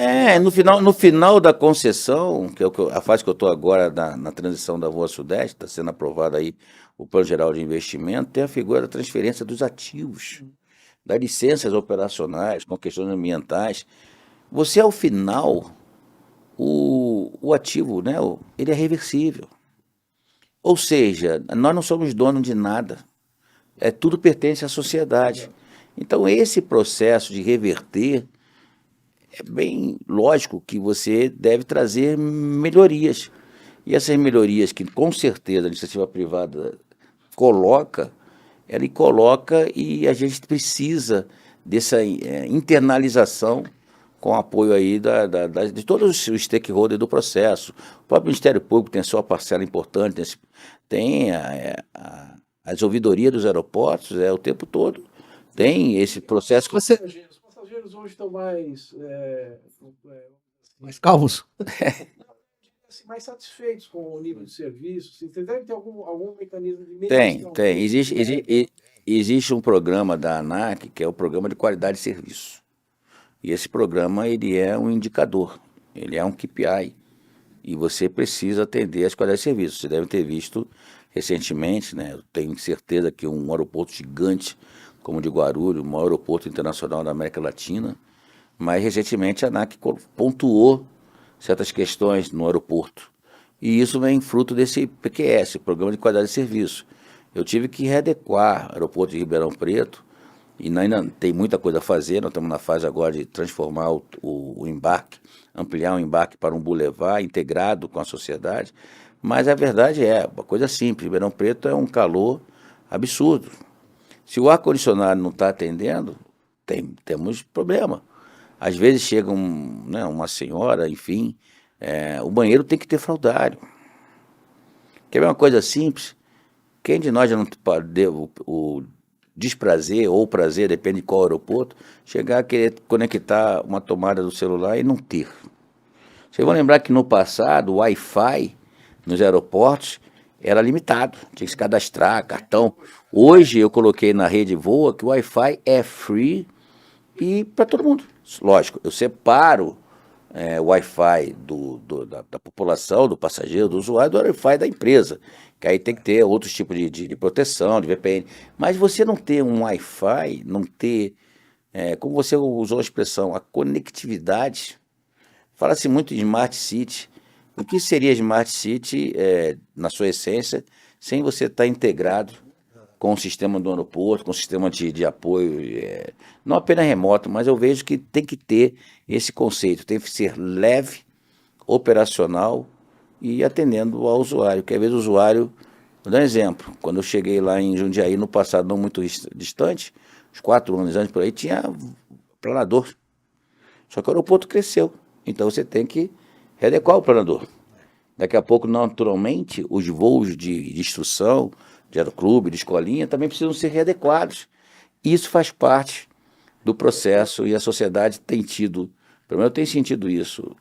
No final da concessão, que é a fase que eu estou agora na transição da Voa Sudeste, está sendo aprovado aí o Plano Geral de Investimento, tem a figura da transferência dos ativos, das licenças operacionais, com questões ambientais. Você, ao final, o ativo, né, ele é reversível. Ou seja, nós não somos donos de nada. Tudo pertence à sociedade. Então, esse processo de reverter, é bem lógico que você deve trazer melhorias. E essas melhorias que, com certeza, a iniciativa privada coloca, ela coloca e a gente precisa dessa internalização com apoio aí de todos os stakeholders do processo. O próprio Ministério Público tem sua parcela importante, tem as ouvidorias dos aeroportos, o tempo todo. Tem esse processo que Os passageiros hoje estão mais calmos. Mais satisfeitos com o nível de serviço. Você deve ter algum mecanismo de mediação. Tem. Existe um programa da ANAC, que é o Programa de Qualidade de Serviço. E esse programa, ele é um indicador, ele é um KPI. E você precisa atender as qualidades de serviço. Você deve ter visto recentemente, né? Eu tenho certeza que um aeroporto gigante, como o de Guarulhos, o maior aeroporto internacional da América Latina, mas recentemente a ANAC pontuou certas questões no aeroporto. E isso vem fruto desse PQS, Programa de Qualidade de Serviço. Eu tive que readequar o aeroporto de Ribeirão Preto, e ainda tem muita coisa a fazer. Nós estamos na fase agora de transformar o embarque, ampliar o embarque para um boulevard integrado com a sociedade, mas a verdade é uma coisa simples. Ribeirão Preto é um calor absurdo. Se o ar-condicionado não está atendendo, temos problema. Às vezes chega uma senhora, enfim, o banheiro tem que ter fraldário. Quer ver uma coisa simples? Quem de nós já não pode o desprazer ou o prazer, depende de qual aeroporto, chegar a querer conectar uma tomada do celular e não ter. Vocês vão lembrar que no passado o Wi-Fi nos aeroportos era limitado, tinha que se cadastrar, cartão. Hoje eu coloquei na rede Voa que o Wi-Fi é free e para todo mundo. Lógico, eu separo o Wi-Fi da população, do passageiro, do usuário, do Wi-Fi da empresa. Que aí tem que ter outros tipos de proteção, de VPN. Mas você não ter um Wi-Fi, não ter, como você usou a expressão, a conectividade. Fala-se muito em Smart City. O que seria Smart City, na sua essência, sem você estar integrado com o sistema do aeroporto, com o sistema de apoio, não apenas remoto, mas eu vejo que tem que ter esse conceito, tem que ser leve, operacional e atendendo ao usuário, que às vezes o usuário, vou dar um exemplo, quando eu cheguei lá em Jundiaí, no passado não muito distante, uns 4 anos antes por aí, tinha planador, só que o aeroporto cresceu, então você tem que readequar o planador. Daqui a pouco, naturalmente, os voos de instrução, de aeroclube, de escolinha, também precisam ser readequados. Isso faz parte do processo e a sociedade tem tido, pelo menos eu tenho sentido isso,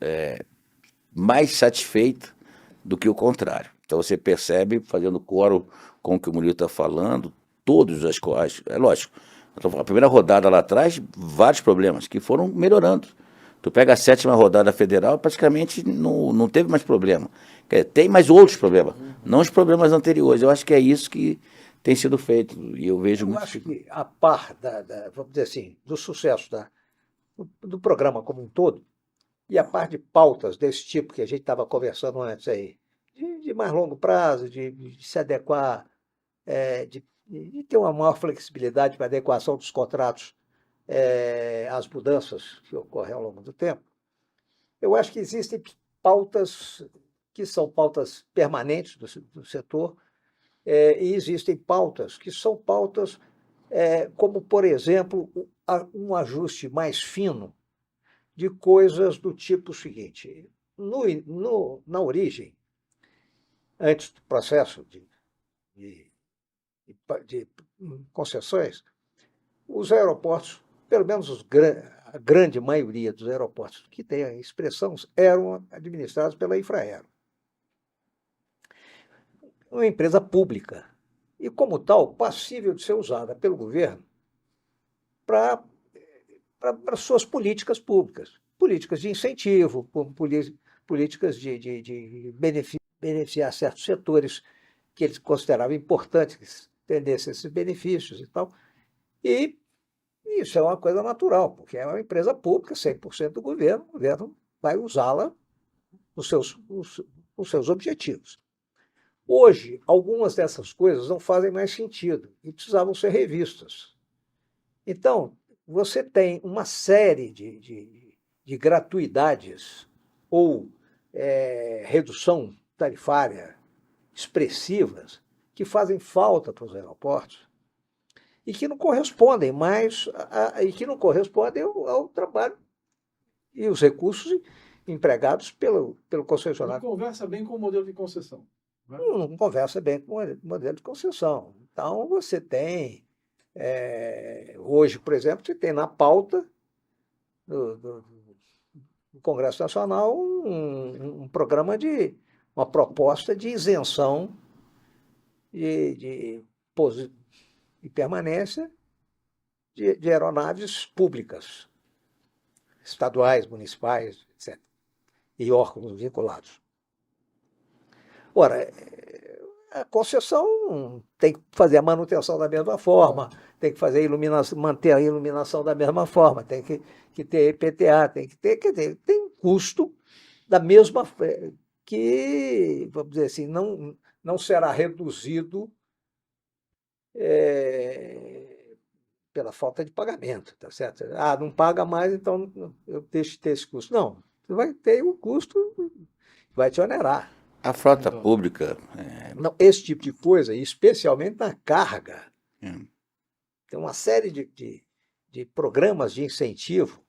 mais satisfeita do que o contrário. Então você percebe, fazendo coro com o que o Murilo está falando, todos as coisas, é lógico, a primeira rodada lá atrás, vários problemas que foram melhorando. Tu pega a 7ª rodada federal, praticamente não teve mais problema. Tem mais outros problemas, não os problemas anteriores. Eu acho que é isso que tem sido feito. E eu vejo muito. Eu acho que a par vamos dizer assim, do sucesso do programa como um todo, e a par de pautas desse tipo que a gente estava conversando antes aí, de mais longo prazo, de se adequar, de ter uma maior flexibilidade para adequação dos contratos às mudanças que ocorrem ao longo do tempo, eu acho que existem pautas que são pautas permanentes do setor, e existem pautas que são pautas como, por exemplo, um ajuste mais fino de coisas do tipo seguinte. Na origem, antes do processo de concessões, os aeroportos, pelo menos a grande maioria dos aeroportos que têm a expressão, eram administrados pela Infraero, uma empresa pública, e como tal, passível de ser usada pelo governo para suas políticas públicas, políticas de incentivo, políticas de beneficiar certos setores que eles consideravam importantes que tendessem esses benefícios e tal. E isso é uma coisa natural, porque é uma empresa pública, 100% do governo, o governo vai usá-la nos seus objetivos. Hoje, algumas dessas coisas não fazem mais sentido e precisavam ser revistas. Então, você tem uma série de gratuidades ou redução tarifária expressivas que fazem falta para os aeroportos e que não correspondem mais ao trabalho e os recursos empregados pelo concessionário. Não conversa bem com o modelo de concessão. Não conversa bem com o modelo de concessão. Então, você tem, hoje, por exemplo, você tem na pauta do Congresso Nacional um programa uma proposta de isenção de permanência de aeronaves públicas, estaduais, municipais, etc., e órgãos vinculados. Ora, a concessão tem que fazer a manutenção da mesma forma, tem que fazer manter a iluminação da mesma forma, tem que ter IPTA, tem um custo da mesma que, vamos dizer assim, não será reduzido pela falta de pagamento, tá certo? Não paga mais, então eu deixo de ter esse custo. Não, você vai ter o custo, vai te onerar. A frota pública. Não, esse tipo de coisa, especialmente na carga, tem uma série de programas de incentivo,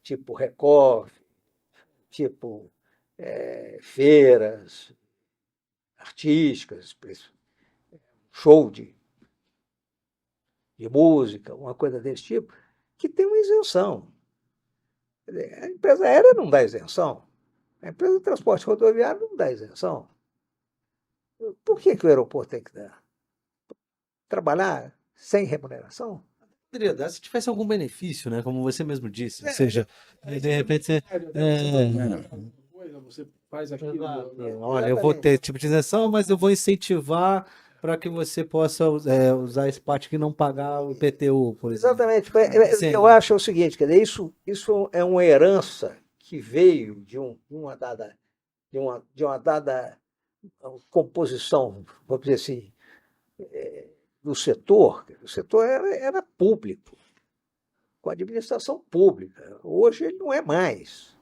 tipo Recov, tipo feiras artísticas, show de música, uma coisa desse tipo, que tem uma isenção. A empresa aérea não dá isenção, a empresa de transporte rodoviário não dá isenção. por que o aeroporto tem que dar? Trabalhar sem remuneração? Poderia dar se tivesse algum benefício, né? Como você mesmo disse. Ou seja, de repente você. Você faz aquilo. Olha, eu vou ter tipo de isenção, mas eu vou incentivar para que você possa usar esse parte que não pagar o IPTU, por exemplo. Exatamente. Sim. Eu acho o seguinte, quer dizer, isso é uma herança que veio de uma dada composição, vamos dizer assim, do setor. O setor era público, com administração pública. Hoje ele não é mais.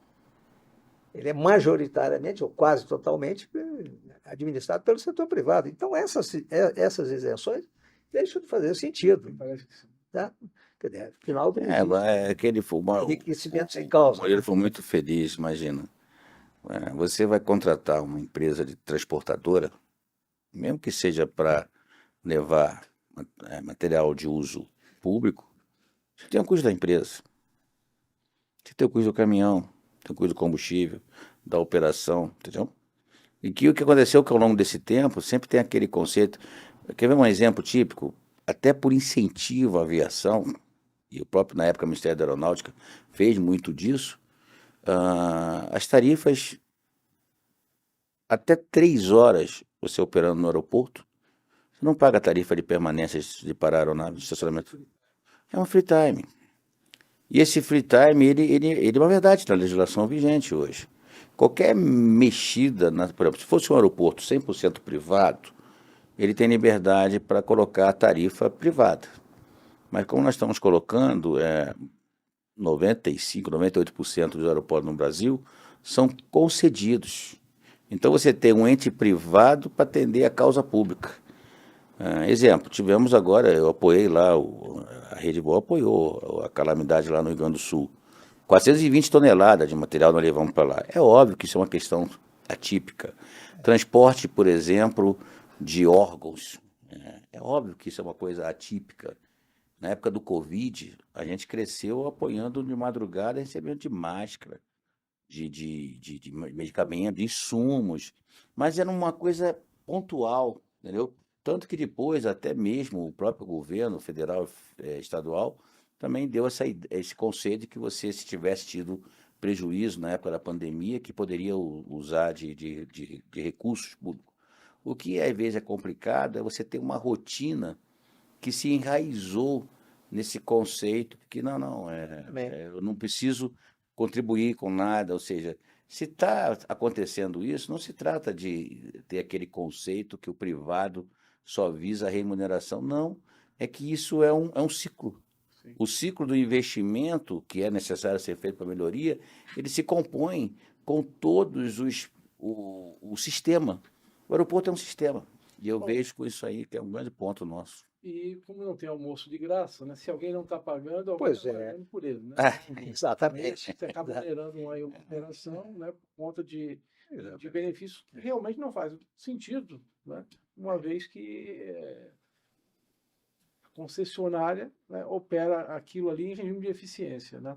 Ele é majoritariamente, ou quase totalmente, administrado pelo setor privado. Então, essas isenções deixam de fazer sentido. Tá? Quer dizer, afinal, Aquele enriquecimento sem causa. Ele foi muito feliz, imagina. Você vai contratar uma empresa de transportadora, mesmo que seja para levar material de uso público, você tem o custo da empresa, você tem o custo do caminhão, tem o custo do combustível, da operação, entendeu? E o que aconteceu que ao longo desse tempo sempre tem aquele conceito. Quer ver um exemplo típico? Até por incentivo à aviação, e o próprio, na época, o Ministério da Aeronáutica fez muito disso, as tarifas, até 3 horas você operando no aeroporto, você não paga a tarifa de permanência de parar a aeronave de estacionamento. É um free time. E esse free time, ele é uma verdade na legislação vigente hoje. Qualquer mexida, por exemplo, se fosse um aeroporto 100% privado, ele tem liberdade para colocar a tarifa privada. Mas como nós estamos colocando, 95%, 98% dos aeroportos no Brasil são concedidos. Então você tem um ente privado para atender a causa pública. Exemplo, tivemos agora, eu apoiei lá, a Rede Boa apoiou a calamidade lá no Rio Grande do Sul. 420 toneladas de material nós levamos para lá. É óbvio que isso é uma questão atípica. Transporte, por exemplo, de órgãos. É óbvio que isso é uma coisa atípica. Na época do Covid, a gente cresceu apoiando de madrugada, recebendo de máscara, de medicamento, de insumos. Mas era uma coisa pontual, entendeu? Tanto que depois, até mesmo o próprio governo federal estadual também deu esse conselho de que você, se tivesse tido prejuízo na época da pandemia, que poderia usar de recursos públicos. O que às vezes é complicado é você ter uma rotina que se enraizou nesse conceito que eu não preciso contribuir com nada, ou seja, se está acontecendo isso, não se trata de ter aquele conceito que o privado só visa a remuneração, não, é que isso é um ciclo. Sim. O ciclo do investimento que é necessário ser feito para a melhoria, ele se compõe com todos o sistema. O aeroporto é um sistema, e eu vejo com isso aí que é um grande ponto nosso. E como não tem almoço de graça, né? Se alguém não está pagando, alguém Pois está é. pagando por ele, né? Exatamente. Você acaba gerando uma operação, né, por conta de benefícios que realmente não faz sentido, né? Uma vez que a concessionária, né, opera aquilo ali em regime de eficiência, né?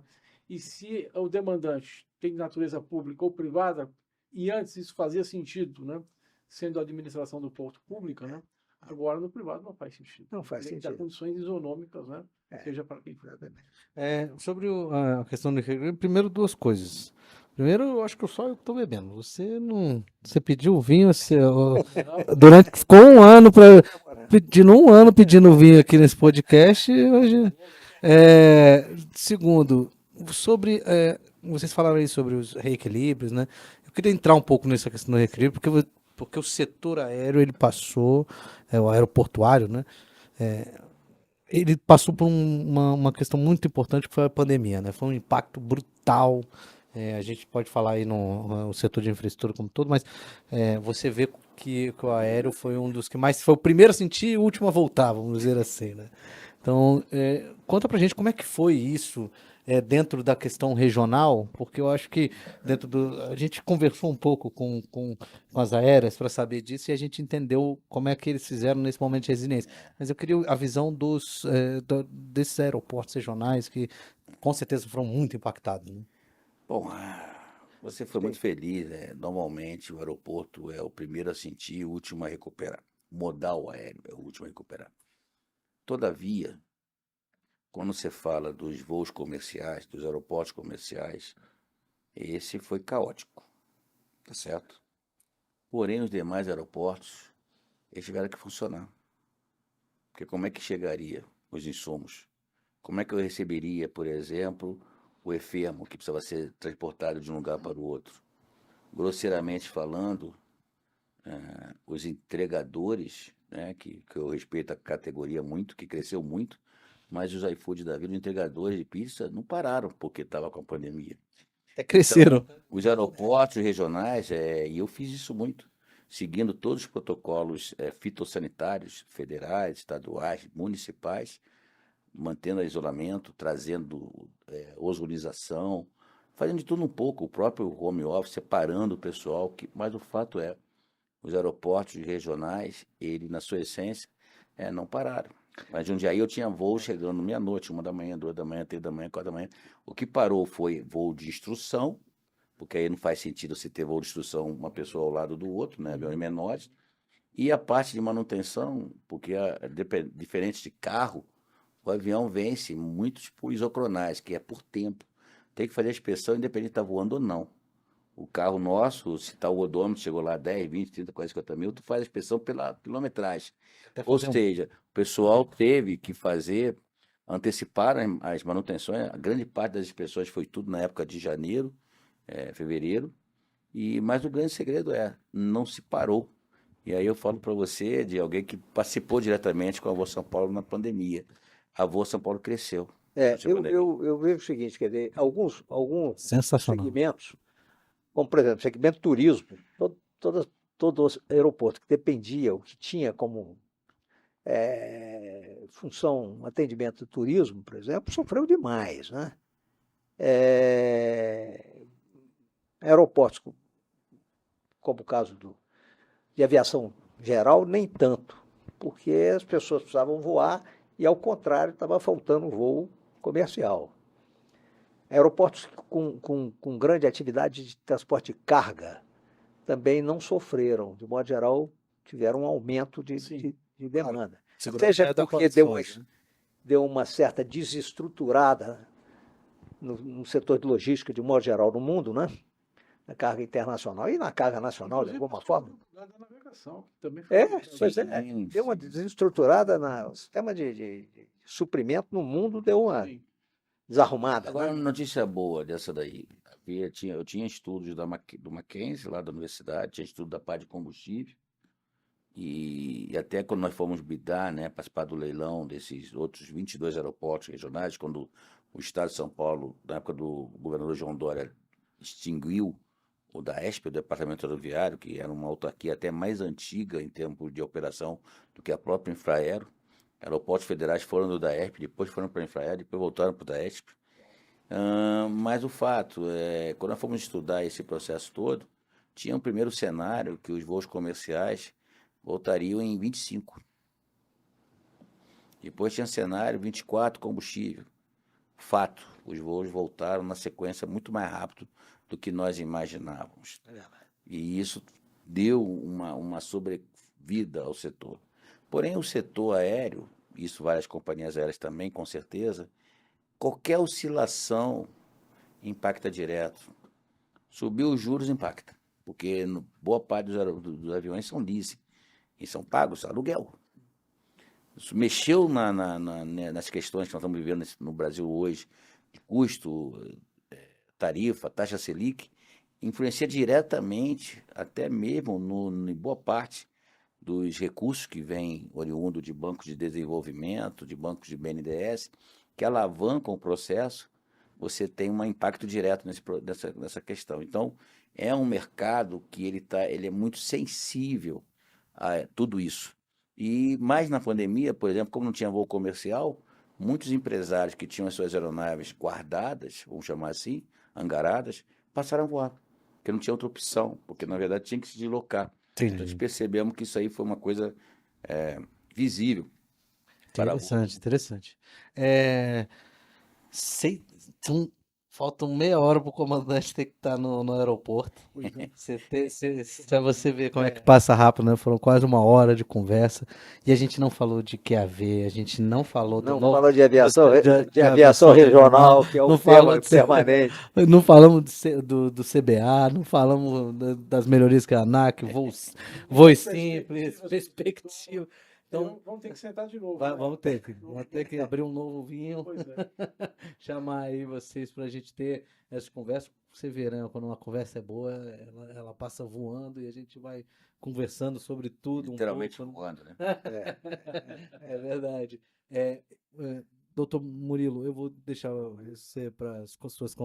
E se o demandante tem de natureza pública ou privada, e antes isso fazia sentido, né, sendo a administração do porto pública, né? Agora no privado não faz sentido. Não faz Tem que dar sentido. condições isonômicas, né? Seja para quem for. Sobre a questão do reequilíbrio, primeiro duas coisas. Primeiro, eu acho que só eu estou bebendo. Você pediu vinho, ficou um ano pedindo vinho aqui nesse podcast. Hoje, segundo, vocês falaram aí sobre os reequilíbrios, né? Eu queria entrar um pouco nessa questão do reequilíbrio, porque o setor aéreo ele passou, o aeroportuário, né? Ele passou por uma questão muito importante que foi a pandemia, né? Foi um impacto brutal. A gente pode falar aí no setor de infraestrutura como todo, mas você vê que o aéreo foi um dos que mais foi o primeiro a sentir e o último a voltar, vamos dizer assim, né? Então, conta pra gente como é que foi isso dentro da questão regional, porque eu acho que a gente conversou um pouco com as aéreas para saber disso e a gente entendeu como é que eles fizeram nesse momento de resiliência. Mas eu queria a visão desses aeroportos regionais que com certeza foram muito impactados, né? Bom, Você foi muito feliz, né? Normalmente o aeroporto é o primeiro a sentir e o último a recuperar. O modal aéreo é o último a recuperar. Todavia, quando você fala dos voos comerciais, dos aeroportos comerciais, esse foi caótico, tá certo? Porém, os demais aeroportos, eles tiveram que funcionar. Porque como é que chegaria os insumos? Como é que eu receberia, por exemplo, o enfermo que precisava ser transportado de um lugar para o outro? Grosseiramente falando, os entregadores, né, que eu respeito a categoria muito, que cresceu muito, mas os iFood da vida, os entregadores de pizza, não pararam porque estava com a pandemia. Até cresceram. Os aeroportos regionais, e eu fiz isso muito, seguindo todos os protocolos fitossanitários, federais, estaduais, municipais, mantendo isolamento, trazendo ozonização, fazendo de tudo um pouco, o próprio home office, separando o pessoal, mas o fato é, os aeroportos regionais, ele, na sua essência, não pararam. Mas um dia aí eu tinha voo chegando meia-noite, 1 da manhã, 2 da manhã, 3 da manhã, 4 da manhã. O que parou foi voo de instrução, porque aí não faz sentido você ter voo de instrução uma pessoa ao lado do outro, né, aviões menores. E a parte de manutenção, porque diferente de carro, o avião vence muitos por isocronais, que é por tempo. Tem que fazer a inspeção independente de estar voando ou não. O carro nosso, se está o odômetro, chegou lá 10, 20, 30, 40, 50 mil, tu faz a inspeção pela quilometragem. Ou seja, o pessoal teve que fazer, antecipar as manutenções, a grande parte das inspeções foi tudo na época de janeiro, fevereiro, mas o grande segredo não se parou. E aí eu falo para você de alguém que participou diretamente com a Voa São Paulo na pandemia. A Voa São Paulo cresceu. Eu vejo o seguinte, quer dizer, alguns Sensacional. segmentos, como por exemplo, segmento turismo, todo aeroporto que dependia, o que tinha como função atendimento do turismo, por exemplo, sofreu demais, né? Aeroportos, como o caso de aviação geral, nem tanto, porque as pessoas precisavam voar e, ao contrário, estava faltando voo comercial. Aeroportos com grande atividade de transporte de carga também não sofreram, de modo geral, tiveram um aumento de demanda. Seja porque deu uma certa desestruturada no setor de logística, de modo geral, no mundo, né? Na carga internacional e na carga nacional, Inclusive, de alguma forma. Da navegação, que também foi Pois é, deu uma desestruturada no sistema de suprimento no mundo, deu uma desarrumada. Agora, uma notícia boa dessa daí. Eu tinha estudos do Mackenzie, lá da universidade, tinha estudo da parte de combustível, e até quando nós fomos bidar, né, participar do leilão desses outros 22 aeroportos regionais, quando o Estado de São Paulo, na época do governador João Dória, extinguiu o DAESP, o Departamento Aeroviário, que era uma autarquia até mais antiga em termos de operação do que a própria Infraero. Aeroportos federais foram do DAESP, depois foram para a Infraero, depois voltaram para o DAESP. Mas o fato é, quando nós fomos estudar esse processo todo, tinha um primeiro cenário que os voos comerciais voltariam em 25. Depois tinha cenário 24, combustível. Fato, os voos voltaram na sequência muito mais rápido do que nós imaginávamos. E isso deu uma sobrevida ao setor. Porém, o setor aéreo, isso várias companhias aéreas também, com certeza, qualquer oscilação impacta direto. Subiu os juros, impacta. Porque boa parte dos aviões são leasing e são pagos aluguel. Isso mexeu nas questões que nós estamos vivendo no Brasil hoje, de custo, tarifa, taxa Selic, influencia diretamente, até mesmo em boa parte dos recursos que vêm oriundo de bancos de desenvolvimento, de bancos de BNDES, que alavancam o processo, você tem um impacto direto nessa questão. Então, é um mercado que ele é muito sensível a tudo isso. E mais na pandemia, por exemplo, como não tinha voo comercial, muitos empresários que tinham as suas aeronaves guardadas, vamos chamar assim, hangaradas, passaram a voar, porque não tinha outra opção, porque na verdade tinha que se deslocar. Então, nós percebemos que isso aí foi uma coisa visível. Interessante. Faltam meia hora pro comandante ter que estar no aeroporto. Pois é. Pra você ver como é que passa rápido, né? Foram quase uma hora de conversa. E a gente não falou de QAV, a gente não falou do Não novo. fala de aviação, de aviação regional, que é não um tema falamos permanente. não falamos do CBA, não falamos das melhorias que a ANAC, voos simples, perspectiva. Então, Vamos ter que sentar de novo. vamos ter que abrir um novo vinho. Pois é. Chamar aí vocês pra gente ter essa conversa. Você vê, né? Quando uma conversa é boa, ela passa voando e a gente vai conversando sobre tudo Literalmente um pouco. voando, né? É verdade. É, doutor Murilo, eu vou deixar você para as suas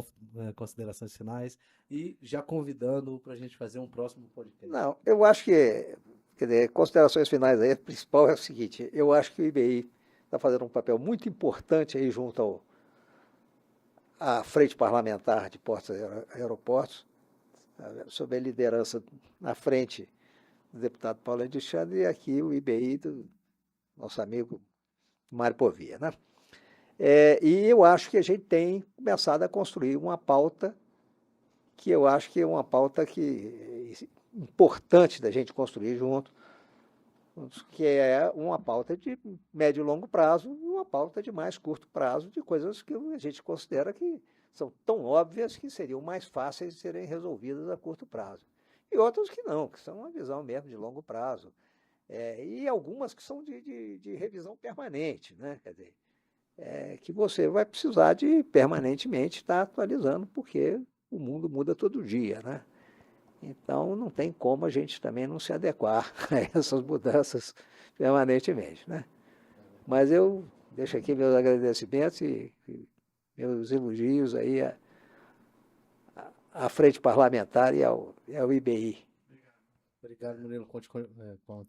considerações finais e já convidando para a gente fazer um próximo podcast. Não, eu acho que, quer dizer, considerações finais aí, a principal é o seguinte, eu acho que o IBI está fazendo um papel muito importante aí junto à Frente Parlamentar de Portos e Aeroportos, sob a liderança na frente do deputado Paulo Alexandre e aqui o IBI do nosso amigo Mário Povia, né? E eu acho que a gente tem começado a construir uma pauta que eu acho que é uma pauta importante da gente construir junto, que é uma pauta de médio e longo prazo e uma pauta de mais curto prazo de coisas que a gente considera que são tão óbvias que seriam mais fáceis de serem resolvidas a curto prazo. E outras que não, que são uma visão mesmo de longo prazo. E algumas que são de revisão permanente, né? Quer dizer, que você vai precisar de permanentemente estar atualizando, porque o mundo muda todo dia, né? Então, não tem como a gente também não se adequar a essas mudanças permanentemente, né? Mas eu deixo aqui meus agradecimentos e meus elogios aí à Frente Parlamentar e ao IBI. Obrigado, Murilo. Conte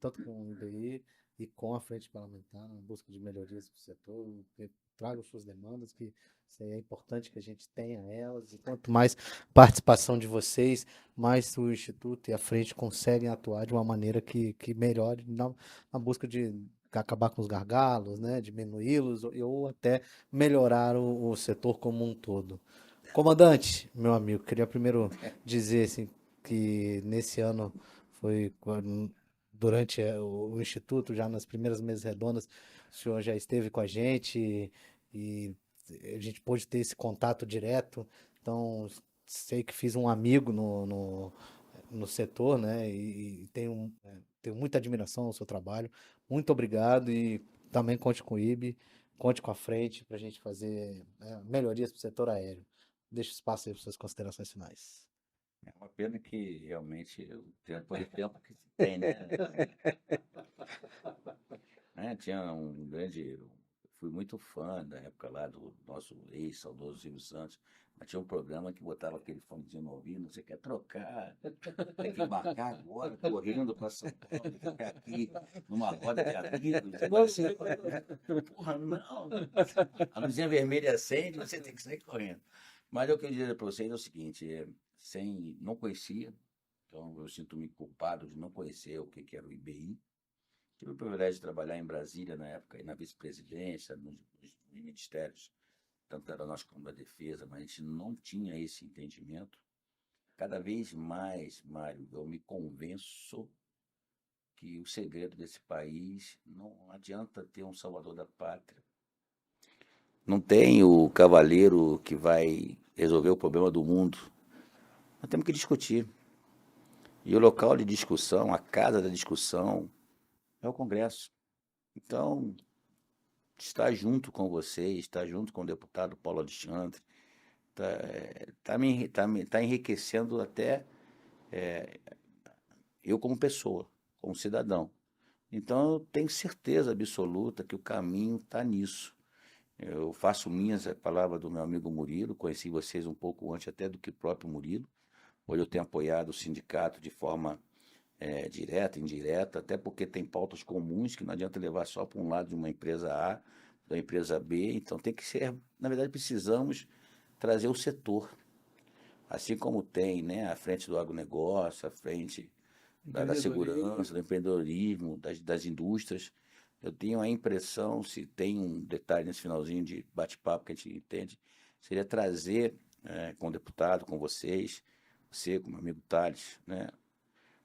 tanto com o IBI e com a Frente Parlamentar na busca de melhorias para o setor. Traga suas demandas, que isso aí é importante que a gente tenha elas. E quanto mais participação de vocês, mais o Instituto e a Frente conseguem atuar de uma maneira que melhore na busca de acabar com os gargalos, né, diminuí-los ou até melhorar o setor como um todo. Comandante, meu amigo, queria primeiro dizer assim, que nesse ano foi durante o Instituto, já nas primeiras mesas redondas, o senhor já esteve com a gente e a gente pôde ter esse contato direto. Então, sei que fiz um amigo no setor, né? E tenho muita admiração ao seu trabalho. Muito obrigado e também conte com o IB, conte com a frente para a gente fazer melhorias para o setor aéreo. Deixa o espaço aí para suas considerações finais. É uma pena que realmente o tempo que se tem, né? Tinha um grande. Fui muito fã da época lá do nosso ex-saudoso Silvio Santos. Mas tinha um programa que botava aquele fonezinho no ouvido, você quer trocar, tem que embarcar agora, correndo para São Paulo, ficar aqui numa roda de amigos. Porra, não! A luzinha vermelha acende, você tem que sair correndo. Mas eu queria dizer para vocês é o seguinte, não conhecia, então eu sinto-me culpado de não conhecer o que era o IBI. Tive o privilégio de trabalhar em Brasília na época, na vice-presidência, nos ministérios, tanto da Aeronáutica como da Defesa, mas a gente não tinha esse entendimento. Cada vez mais, Mário, eu me convenço que o segredo desse país não adianta ter um salvador da pátria. Não tem o cavaleiro que vai resolver o problema do mundo. Nós temos que discutir. E o local de discussão, a casa da discussão, é o Congresso. Então, estar junto com você, estar junto com o deputado Paulo Alexandre, tá enriquecendo até eu como pessoa, como cidadão. Então, eu tenho certeza absoluta que o caminho está nisso. Eu faço minhas a palavra do meu amigo Murilo, conheci vocês um pouco antes até do que o próprio Murilo. Hoje eu tenho apoiado o sindicato de forma direta, indireta, até porque tem pautas comuns que não adianta levar só para um lado de uma empresa A, da empresa B. Então tem que ser, na verdade, precisamos trazer o setor. Assim como tem, né, a frente do agronegócio, a frente da segurança, do empreendedorismo, das indústrias. Eu tenho a impressão, se tem um detalhe nesse finalzinho de bate-papo que a gente entende, seria trazer com o deputado, com vocês, você, com o meu amigo Thales, né?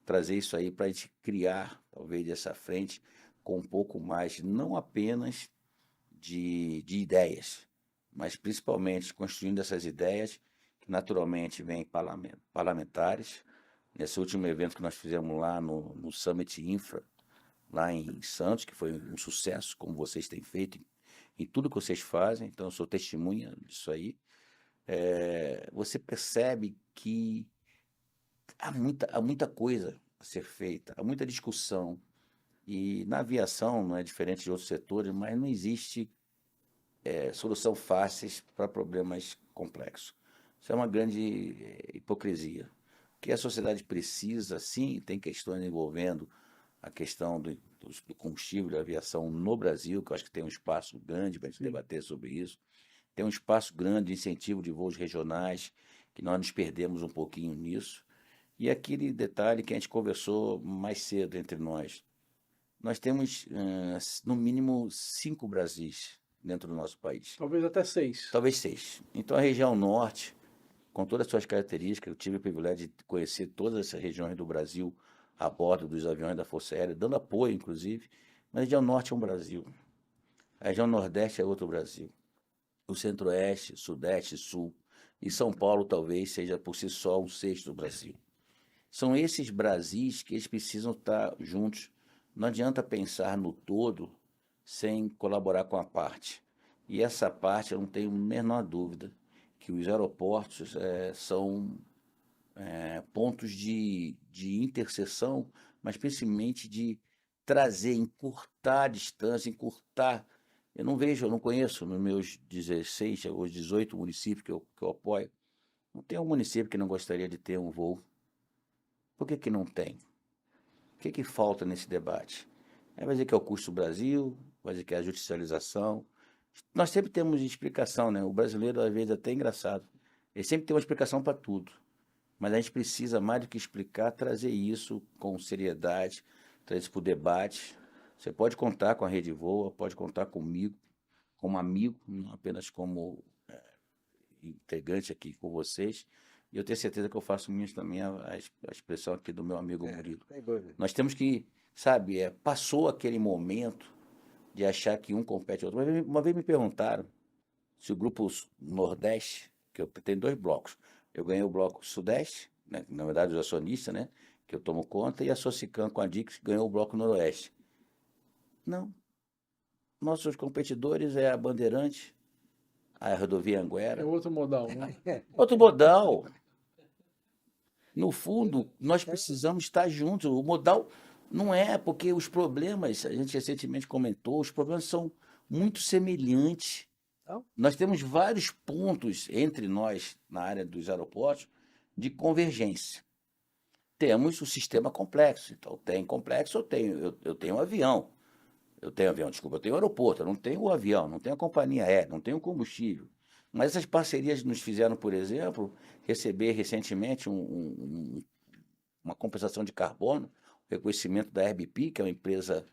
Trazer isso aí para a gente criar, talvez, essa frente com um pouco mais, não apenas de ideias, mas principalmente construindo essas ideias que naturalmente vêm parlamentares. Nesse último evento que nós fizemos lá no Summit Infra, lá em Santos, que foi um sucesso, como vocês têm feito em tudo que vocês fazem, então eu sou testemunha disso aí. Você percebe que há muita coisa a ser feita, há muita discussão. E na aviação não é diferente de outros setores, mas não existe solução fáceis para problemas complexos. Isso é uma grande hipocrisia. O que a sociedade precisa, sim, tem questões envolvendo a questão do combustível da aviação no Brasil, que eu acho que tem um espaço grande para a gente debater sobre isso. Tem um espaço grande de incentivo de voos regionais, que nós nos perdemos um pouquinho nisso. E aquele detalhe que a gente conversou mais cedo entre nós. Nós temos, no mínimo, 5 Brasis dentro do nosso país. Talvez até 6. Talvez 6. Então, a região norte, com todas as suas características, eu tive o privilégio de conhecer todas essas regiões do Brasil a bordo dos aviões da Força Aérea, dando apoio, inclusive. Mas a região norte é um Brasil. A região nordeste é outro Brasil. O centro-oeste, sudeste, sul. E São Paulo, talvez, seja por si só um sexto do Brasil. São esses Brasis que eles precisam estar juntos. Não adianta pensar no todo sem colaborar com a parte. E essa parte, eu não tenho a menor dúvida, que os aeroportos são pontos de interseção, mas principalmente de trazer, encurtar a distância, encurtar. Eu não conheço nos meus 16 ou 18 municípios que eu apoio, não tem um município que não gostaria de ter um voo. Por que não tem? O que falta nesse debate? Vai dizer que é o custo do Brasil, vai dizer que é a judicialização. Nós sempre temos explicação, né? O brasileiro, às vezes, é até engraçado. Ele sempre tem uma explicação para tudo. Mas a gente precisa, mais do que explicar, trazer isso com seriedade, trazer isso para o debate. Você pode contar com a Rede Voa, pode contar comigo, como amigo, não apenas como integrante aqui com vocês. E eu tenho certeza que eu faço minhas também a expressão aqui do meu amigo Murilo. Nós temos que, sabe, passou aquele momento de achar que um compete ao outro. Uma vez me perguntaram se o grupo Nordeste, que tem 2 blocos, eu ganhei o bloco Sudeste, né, na verdade os acionistas, né, que eu tomo conta, e a Socicam com a Dix ganhou o bloco Noroeste. Não. Nossos competidores é a Bandeirante, a Rodovia Anguera. É outro modal, né? Outro modal. No fundo, nós precisamos estar juntos. O modal não é porque os problemas, a gente recentemente comentou, os problemas são muito semelhantes. Nós temos vários pontos entre nós, na área dos aeroportos, de convergência. Temos o sistema complexo. Então, tem complexo, eu tenho um avião. Eu tenho aeroporto, eu não tenho o avião, não tenho a companhia aérea, não tenho combustível. Mas essas parcerias nos fizeram, por exemplo, receber recentemente uma compensação de carbono, reconhecimento da RBP, que é uma empresa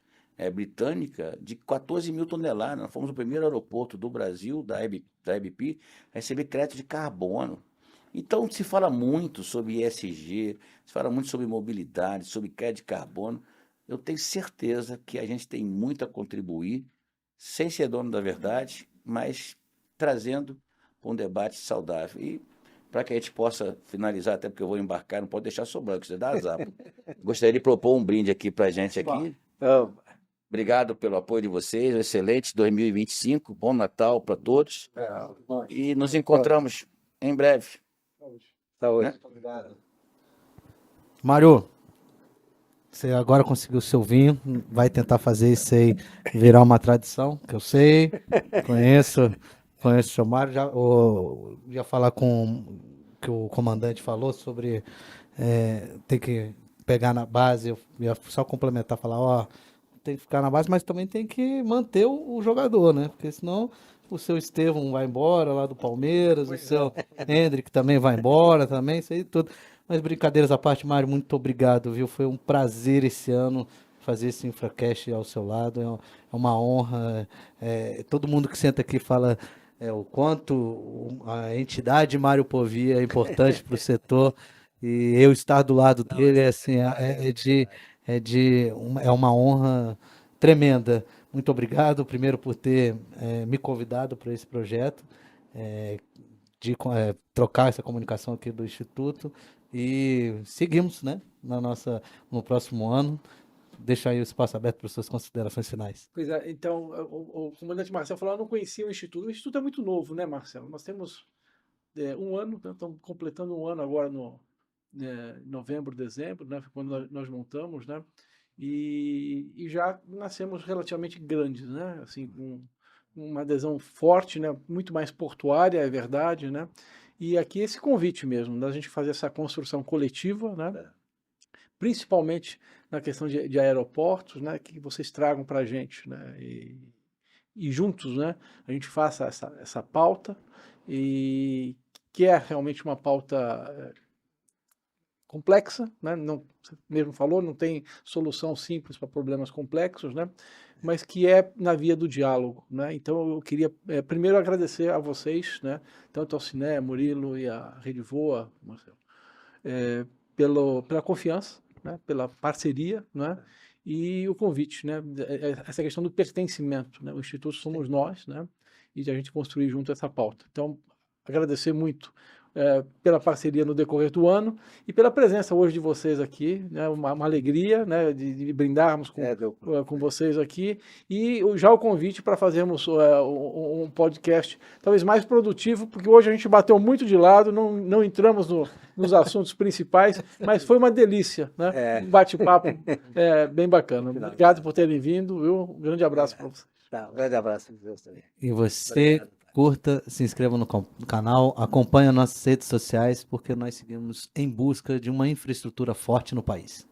britânica, de 14 mil toneladas. Nós fomos o primeiro aeroporto do Brasil, da RBP, a receber crédito de carbono. Então, se fala muito sobre ESG, se fala muito sobre mobilidade, sobre crédito de carbono. Eu tenho certeza que a gente tem muito a contribuir, sem ser dono da verdade, mas trazendo um debate saudável. E para que a gente possa finalizar, até porque eu vou embarcar, não pode deixar sobrando, que você dá azar. Gostaria de propor um brinde aqui para a gente aqui. Obrigado pelo apoio de vocês, um excelente 2025, bom Natal para todos. E nos encontramos em breve. Saúde. Né? Obrigado. Mário, você agora conseguiu o seu vinho, vai tentar fazer isso aí virar uma tradição, que eu sei, conheço o seu Mário, já falar com o que o comandante falou sobre ter que pegar na base, eu ia só complementar, falar, tem que ficar na base, mas também tem que manter o jogador, né? Porque senão o seu Estevão vai embora lá do Palmeiras, o seu Hendrick também vai embora também, isso aí tudo. Mas brincadeiras à parte, Mário, muito obrigado, viu? Foi um prazer esse ano fazer esse InfraCast ao seu lado, é uma honra. Todo mundo que senta aqui fala o quanto a entidade Mário Povia é importante para o setor, e eu estar do lado dele assim, é uma honra tremenda. Muito obrigado, primeiro, por ter me convidado para esse projeto, de trocar essa comunicação aqui do Instituto, e seguimos, né, no próximo ano. Deixo aí o espaço aberto para as suas considerações finais. Pois é, então, o comandante Marcelo falou, eu não conhecia o Instituto. O Instituto é muito novo, né, Marcelo? Nós temos um ano, né, estamos completando um ano agora em novembro, dezembro, né, quando nós montamos, né? E já nascemos relativamente grandes, né? Assim, com uma adesão forte, né? Muito mais portuária, é verdade, né? E aqui esse convite mesmo, da gente fazer essa construção coletiva, né? Principalmente na questão de aeroportos, né? Que vocês tragam para a gente, né? E juntos, né? A gente faça essa pauta, e que é realmente uma pauta complexa, né? Não, você mesmo falou, não tem solução simples para problemas complexos, né? Mas que é na via do diálogo, né? Então eu queria primeiro agradecer a vocês, né? Tanto ao Ciné, Murilo e a Rede Voa, Marcelo, pela confiança, né? Pela parceria, né? E o convite, né? Essa questão do pertencimento, né? O Instituto somos nós, né? E de a gente construir junto essa pauta. Então, agradecer muito pela parceria no decorrer do ano e pela presença hoje de vocês aqui, né? Uma alegria, né? de brindarmos com vocês aqui, e já o convite para fazermos um podcast talvez mais produtivo, porque hoje a gente bateu muito de lado, não entramos nos assuntos principais, mas foi uma delícia, né? Um bate-papo bem bacana. Obrigado por terem vindo, viu? Um grande abraço para vocês. Um grande abraço para vocês também. E você, curta, se inscreva no canal, acompanhe as nossas redes sociais, porque nós seguimos em busca de uma infraestrutura forte no país.